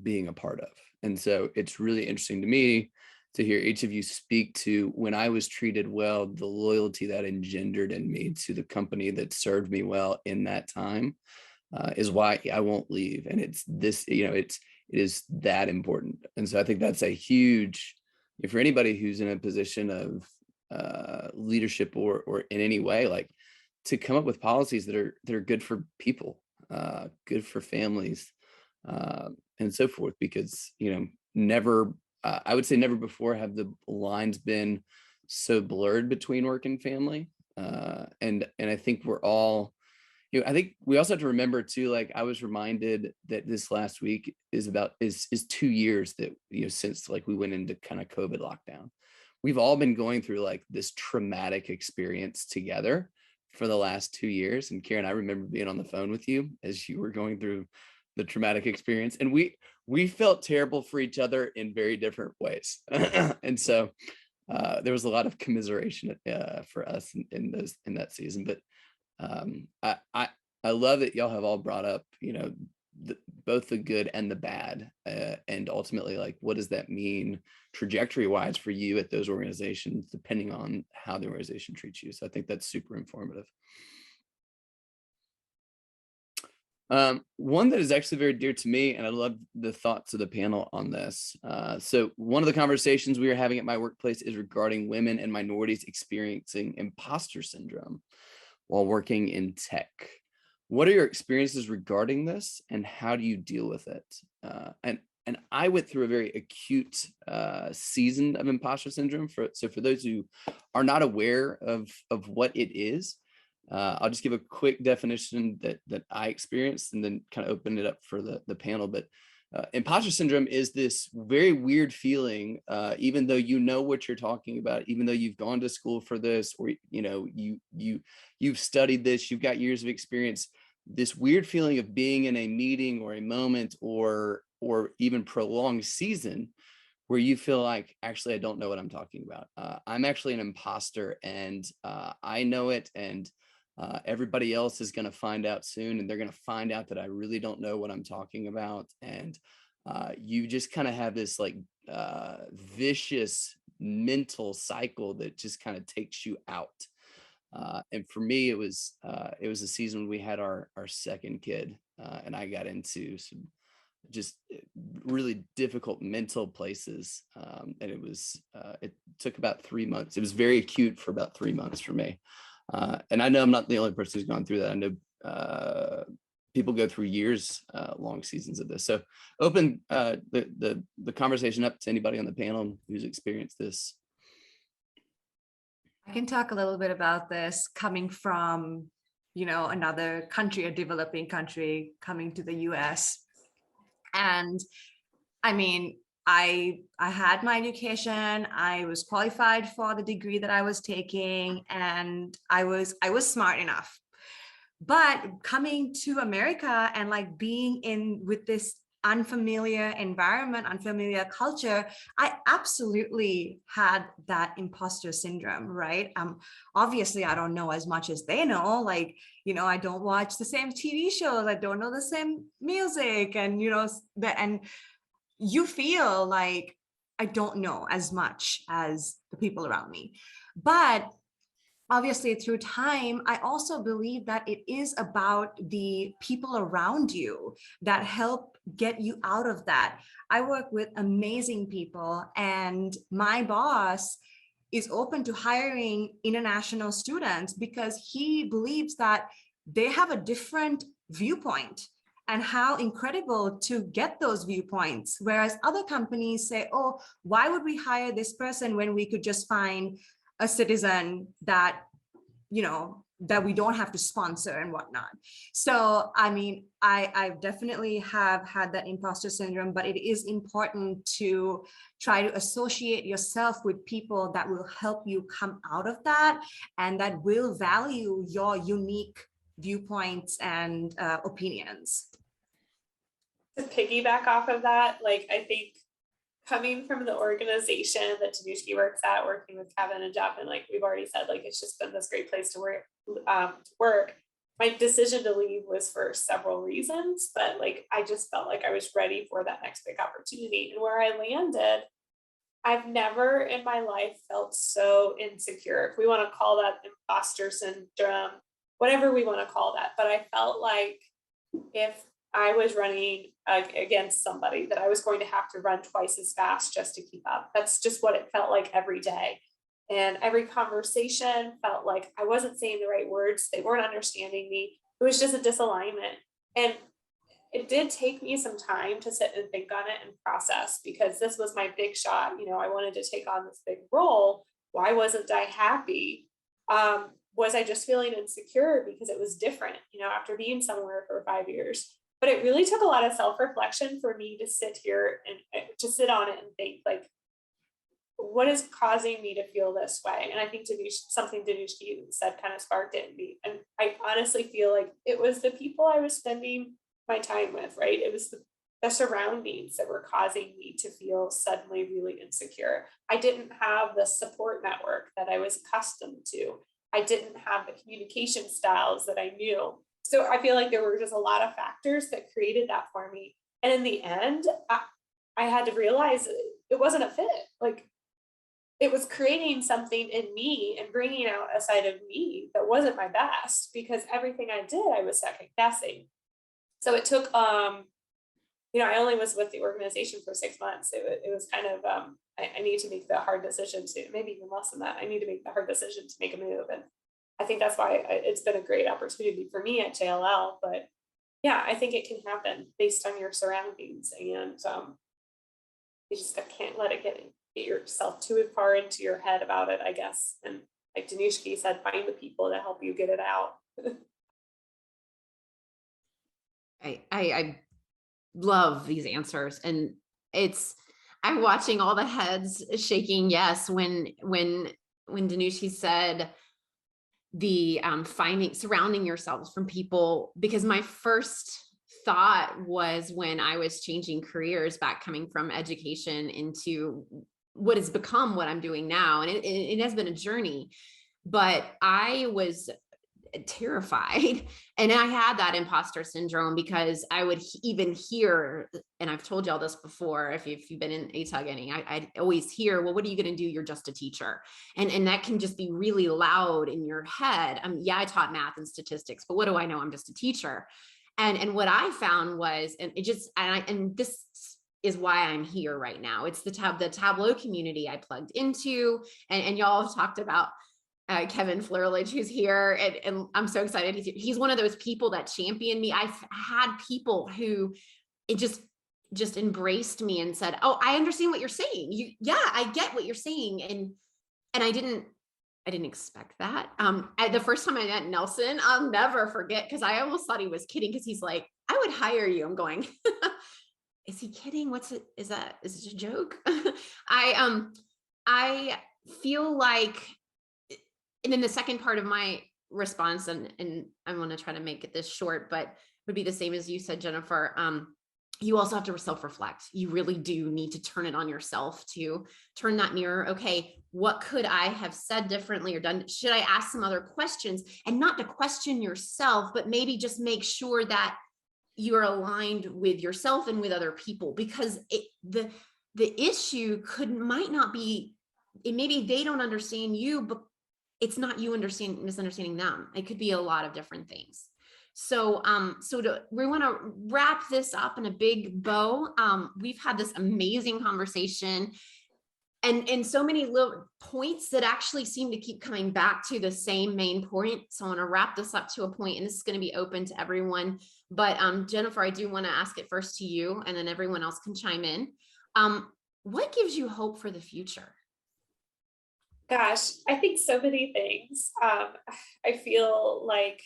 being a part of. And so it's really interesting to me to hear each of you speak to, when I was treated well, the loyalty that engendered in me to the company that served me well in that time is why I won't leave. And it's this, it is that important. And so I think that's a huge, for anybody who's in a position of leadership or in any way, like, to come up with policies that are good for people, good for families, and so forth, because never, I would say never before have the lines been so blurred between work and family, and I think we're all, I think we also have to remember too, like I was reminded that this last week is 2 years that, since like we went into kind of COVID lockdown. We've all been going through like this traumatic experience together for the last 2 years. And Karen, I remember being on the phone with you as you were going through the traumatic experience, and we felt terrible for each other in very different ways. And so there was a lot of commiseration for us in that season. But I love that y'all have all brought up, both the good and the bad, and ultimately, like, what does that mean trajectory wise for you at those organizations, depending on how the organization treats you. So I think that's super informative. One that is actually very dear to me, and I love the thoughts of the panel on this. So one of the conversations we are having at my workplace is regarding women and minorities experiencing imposter syndrome while working in tech. What are your experiences regarding this, and how do you deal with it? And I went through a very acute season of imposter syndrome. So for those who are not aware of what it is, I'll just give a quick definition that I experienced, and then kind of open it up for the panel. But imposter syndrome is this very weird feeling, even though you know what you're talking about, even though you've gone to school for this, or you've studied this, you've got years of experience. This weird feeling of being in a meeting or a moment or even prolonged season where you feel like, actually, I don't know what I'm talking about. I'm actually an imposter, and I know it, and everybody else is going to find out soon, and they're going to find out that I really don't know what I'm talking about. And you just kind of have this like vicious mental cycle that just kind of takes you out. And for me, it was a season when we had our second kid, and I got into some just really difficult mental places. And it took about 3 months. It was very acute for about 3 months for me. And I know I'm not the only person who's gone through that. I know people go through years long seasons of this. So open the conversation up to anybody on the panel who's experienced this. I can talk a little bit about this coming from, another country, a developing country, coming to the US. And I mean, I had my education, I was qualified for the degree that I was taking, and I was smart enough. But coming to America and like being in with this unfamiliar environment, unfamiliar culture, I absolutely had that imposter syndrome, right? Obviously I don't know as much as they know, like, I don't watch the same TV shows, I don't know the same music, and and you feel like I don't know as much as the people around me. But obviously through time, I also believe that it is about the people around you that help get you out of that. I work with amazing people, and my boss is open to hiring international students because he believes that they have a different viewpoint and how incredible to get those viewpoints. Whereas other companies say, oh, why would we hire this person when we could just find a citizen that, that we don't have to sponsor and whatnot. So, I mean, I definitely have had that imposter syndrome, but it is important to try to associate yourself with people that will help you come out of that and that will value your unique viewpoints and opinions. To piggyback off of that, like, I think coming from the organization that Dinushki works at, working with Kevin and Jeff, and like we've already said, like it's just been this great place to work. My decision to leave was for several reasons, but like I just felt like I was ready for that next big opportunity. And where I landed, I've never in my life felt so insecure. If we want to call that imposter syndrome, whatever we want to call that, but I felt like if I was running against somebody that I was going to have to run twice as fast just to keep up. That's just what it felt like every day. And every conversation felt like I wasn't saying the right words. They weren't understanding me. It was just a disalignment. And it did take me some time to sit and think on it and process, because this was my big shot. I wanted to take on this big role. Why wasn't I happy? Was I just feeling insecure because it was different, after being somewhere for 5 years? But it really took a lot of self-reflection for me to sit here and to sit on it and think, like, what is causing me to feel this way? And I think something Dinushki said kind of sparked it in me. And I honestly feel like it was the people I was spending my time with, right? It was the surroundings that were causing me to feel suddenly really insecure. I didn't have the support network that I was accustomed to. I didn't have the communication styles that I knew. So I feel like there were just a lot of factors that created that for me. And in the end, I had to realize it wasn't a fit. Like, it was creating something in me and bringing out a side of me that wasn't my best, because everything I did, I was second guessing. So it took, I only was with the organization for 6 months. It was kind of, I need to make the hard decision to, maybe even less than that. I need to make the hard decision to make a move. And I think that's why it's been a great opportunity for me at JLL. But yeah, I think it can happen based on your surroundings, and you just can't let it get yourself too far into your head about it, I guess. And like Dinushki said, find the people to help you get it out. I love these answers, and I'm watching all the heads shaking yes when Dinushki said the surrounding yourselves from people, because my first thought was when I was changing careers back, coming from education into what has become what I'm doing now. And it has been a journey, but I was terrified. And I had that imposter syndrome because I would even hear, and I've told y'all this before, if you've been in ATUG any, I'd always hear, well, what are you going to do? You're just a teacher. And that can just be really loud in your head. Yeah, I taught math and statistics, but what do I know? I'm just a teacher. And what I found was, and it just, and this is why I'm here right now. It's the Tableau community I plugged into, and y'all have talked about Kevin Flerlich, who's here, and I'm so excited. He's one of those people that championed me. I've had people who it just embraced me and said, "Oh, I understand what you're saying. Yeah, I get what you're saying." And I didn't expect that. The first time I met Nelson, I'll never forget, because I almost thought he was kidding, because he's like, "I would hire you." I'm going, is he kidding? What's it? Is it a joke? I feel like. And then the second part of my response, and I'm going to try to make this short, but would be the same as you said, Jennifer. You also have to self-reflect. You really do need to turn it on yourself, to turn that mirror. Okay, what could I have said differently or done? Should I ask some other questions? And not to question yourself, but maybe just make sure that you're aligned with yourself and with other people, because the issue might not be, maybe they don't understand you, but it's not you misunderstanding them. It could be a lot of different things. So, we want to wrap this up in a big bow. We've had this amazing conversation, and so many little points that actually seem to keep coming back to the same main point. So I want to wrap this up to a point, and this is going to be open to everyone. But Jennifer, I do want to ask it first to you, and then everyone else can chime in. What gives you hope for the future? Gosh, I think so many things. I feel like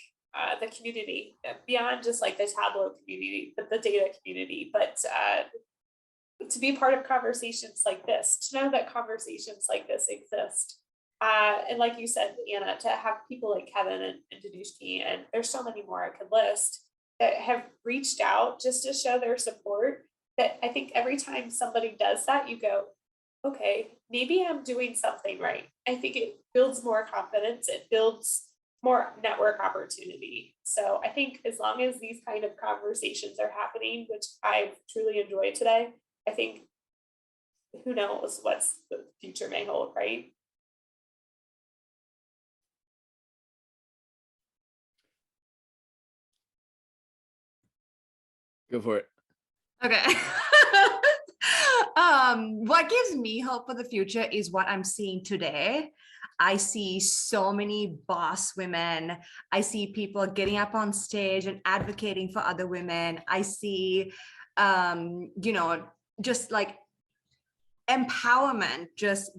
the community, beyond just like the Tableau community, but the data community, but to be part of conversations like this, to know that conversations like this exist. And like you said, Anna, to have people like Kevin and Dinushki, and there's so many more I could list, that have reached out just to show their support, that I think every time somebody does that, you go, okay, maybe I'm doing something right. I think it builds more confidence. It builds more network opportunity. So I think as long as these kind of conversations are happening, which I've truly enjoyed today, I think who knows what's the future may hold, right? Go for it. Okay. What gives me hope for the future is what I'm seeing today. I see so many boss women. I see people getting up on stage and advocating for other women. I see, just like empowerment, just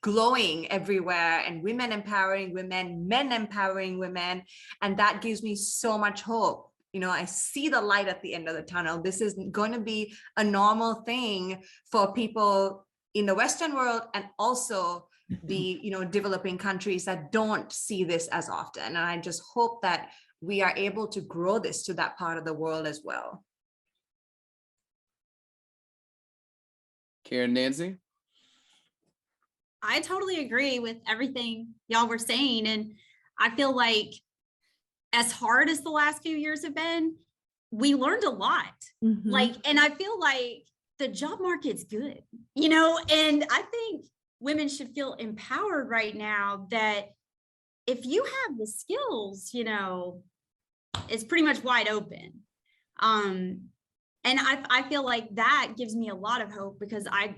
glowing everywhere, and women empowering women, men empowering women. And that gives me so much hope. I see the light at the end of the tunnel. This is going to be a normal thing for people in the Western world, and also the, developing countries that don't see this as often. And I just hope that we are able to grow this to that part of the world as well. Karen, Nancy? I totally agree with everything y'all were saying. And I feel like as hard as the last few years have been, we learned a lot. Mm-hmm. And I feel like the job market's good, and I think women should feel empowered right now that if you have the skills, it's pretty much wide open. And I feel like that gives me a lot of hope, because I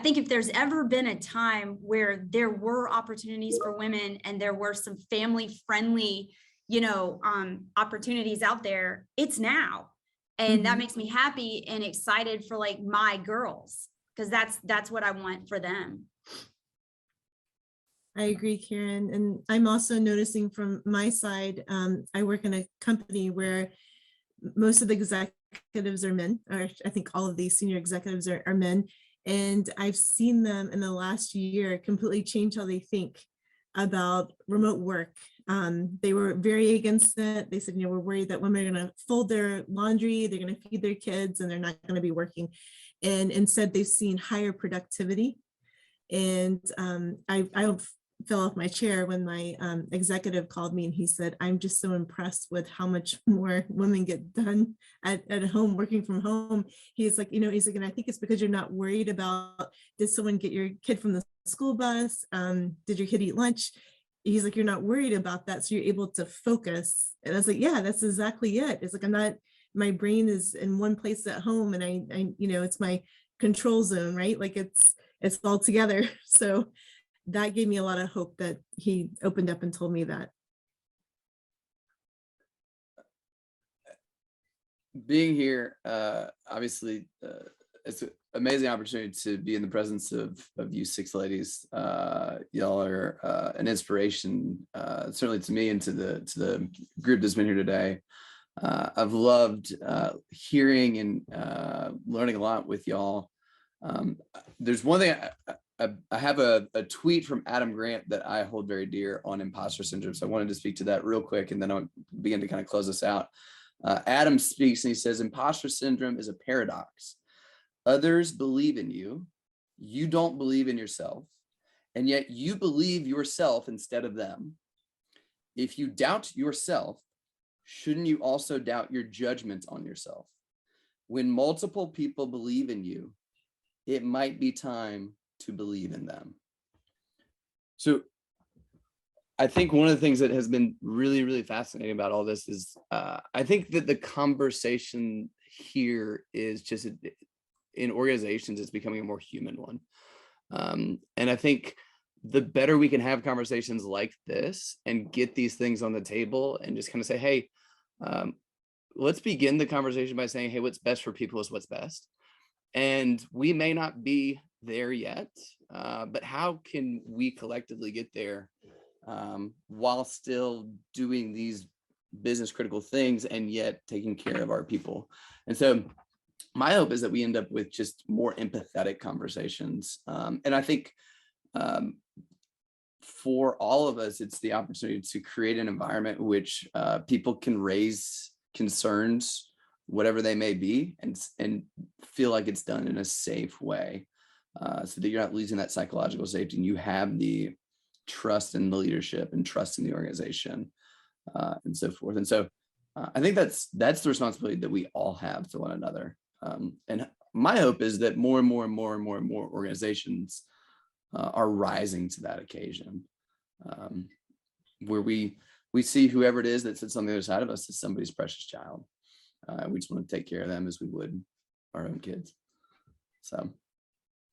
think if there's ever been a time where there were opportunities for women and there were some family friendly opportunities out there, it's now. And that makes me happy and excited for like my girls, because that's what I want for them. I agree, Karen. And I'm also noticing from my side, I work in a company where most of the executives are men, or I think all of these senior executives are men. And I've seen them in the last year completely change how they think about remote work. They were very against it. They said, we're worried that women are going to fold their laundry, they're going to feed their kids, and they're not going to be working. And instead, they've seen higher productivity. And fell off my chair when my executive called me and he said, I'm just so impressed with how much more women get done at home, working from home. He's like, he's like, and I think it's because you're not worried about, did someone get your kid from the school bus? Did your kid eat lunch? He's like, you're not worried about that. So you're able to focus. And I was like, yeah, that's exactly it. It's like, my brain is in one place at home and I it's my control zone, right? Like it's all together. So that gave me a lot of hope that he opened up and told me that. Being here, obviously, it's an amazing opportunity to be in the presence of you six ladies. Y'all are an inspiration, certainly to me and to the group that's been here today. I've loved hearing and learning a lot with y'all. There's one thing I have a tweet from Adam Grant that I hold very dear on imposter syndrome. So I wanted to speak to that real quick, and then I'll begin to kind of close this out. Adam speaks and he says, imposter syndrome is a paradox. Others believe in you. You don't believe in yourself, and yet you believe yourself instead of them. If you doubt yourself, shouldn't you also doubt your judgment on yourself? When multiple people believe in you, it might be time to believe in them. So I think one of the things that has been really, really fascinating about all this is I think that the conversation here is just in organizations, it's becoming a more human one. And I think the better we can have conversations like this and get these things on the table and just kind of say, hey, let's begin the conversation by saying, hey, what's best for people is what's best. And we may not be there yet, but how can we collectively get there while still doing these business critical things and yet taking care of our people? And so my hope is that we end up with just more empathetic conversations. And I think for all of us, it's the opportunity to create an environment which people can raise concerns, whatever they may be, and feel like it's done in a safe way, so that you're not losing that psychological safety and you have the trust in the leadership and trust in the organization, and so forth. And so I think that's the responsibility that we all have to one another. And my hope is that more and more and more and more and more organizations are rising to that occasion, where we see whoever it is that sits on the other side of us as somebody's precious child. We just want to take care of them as we would our own kids. So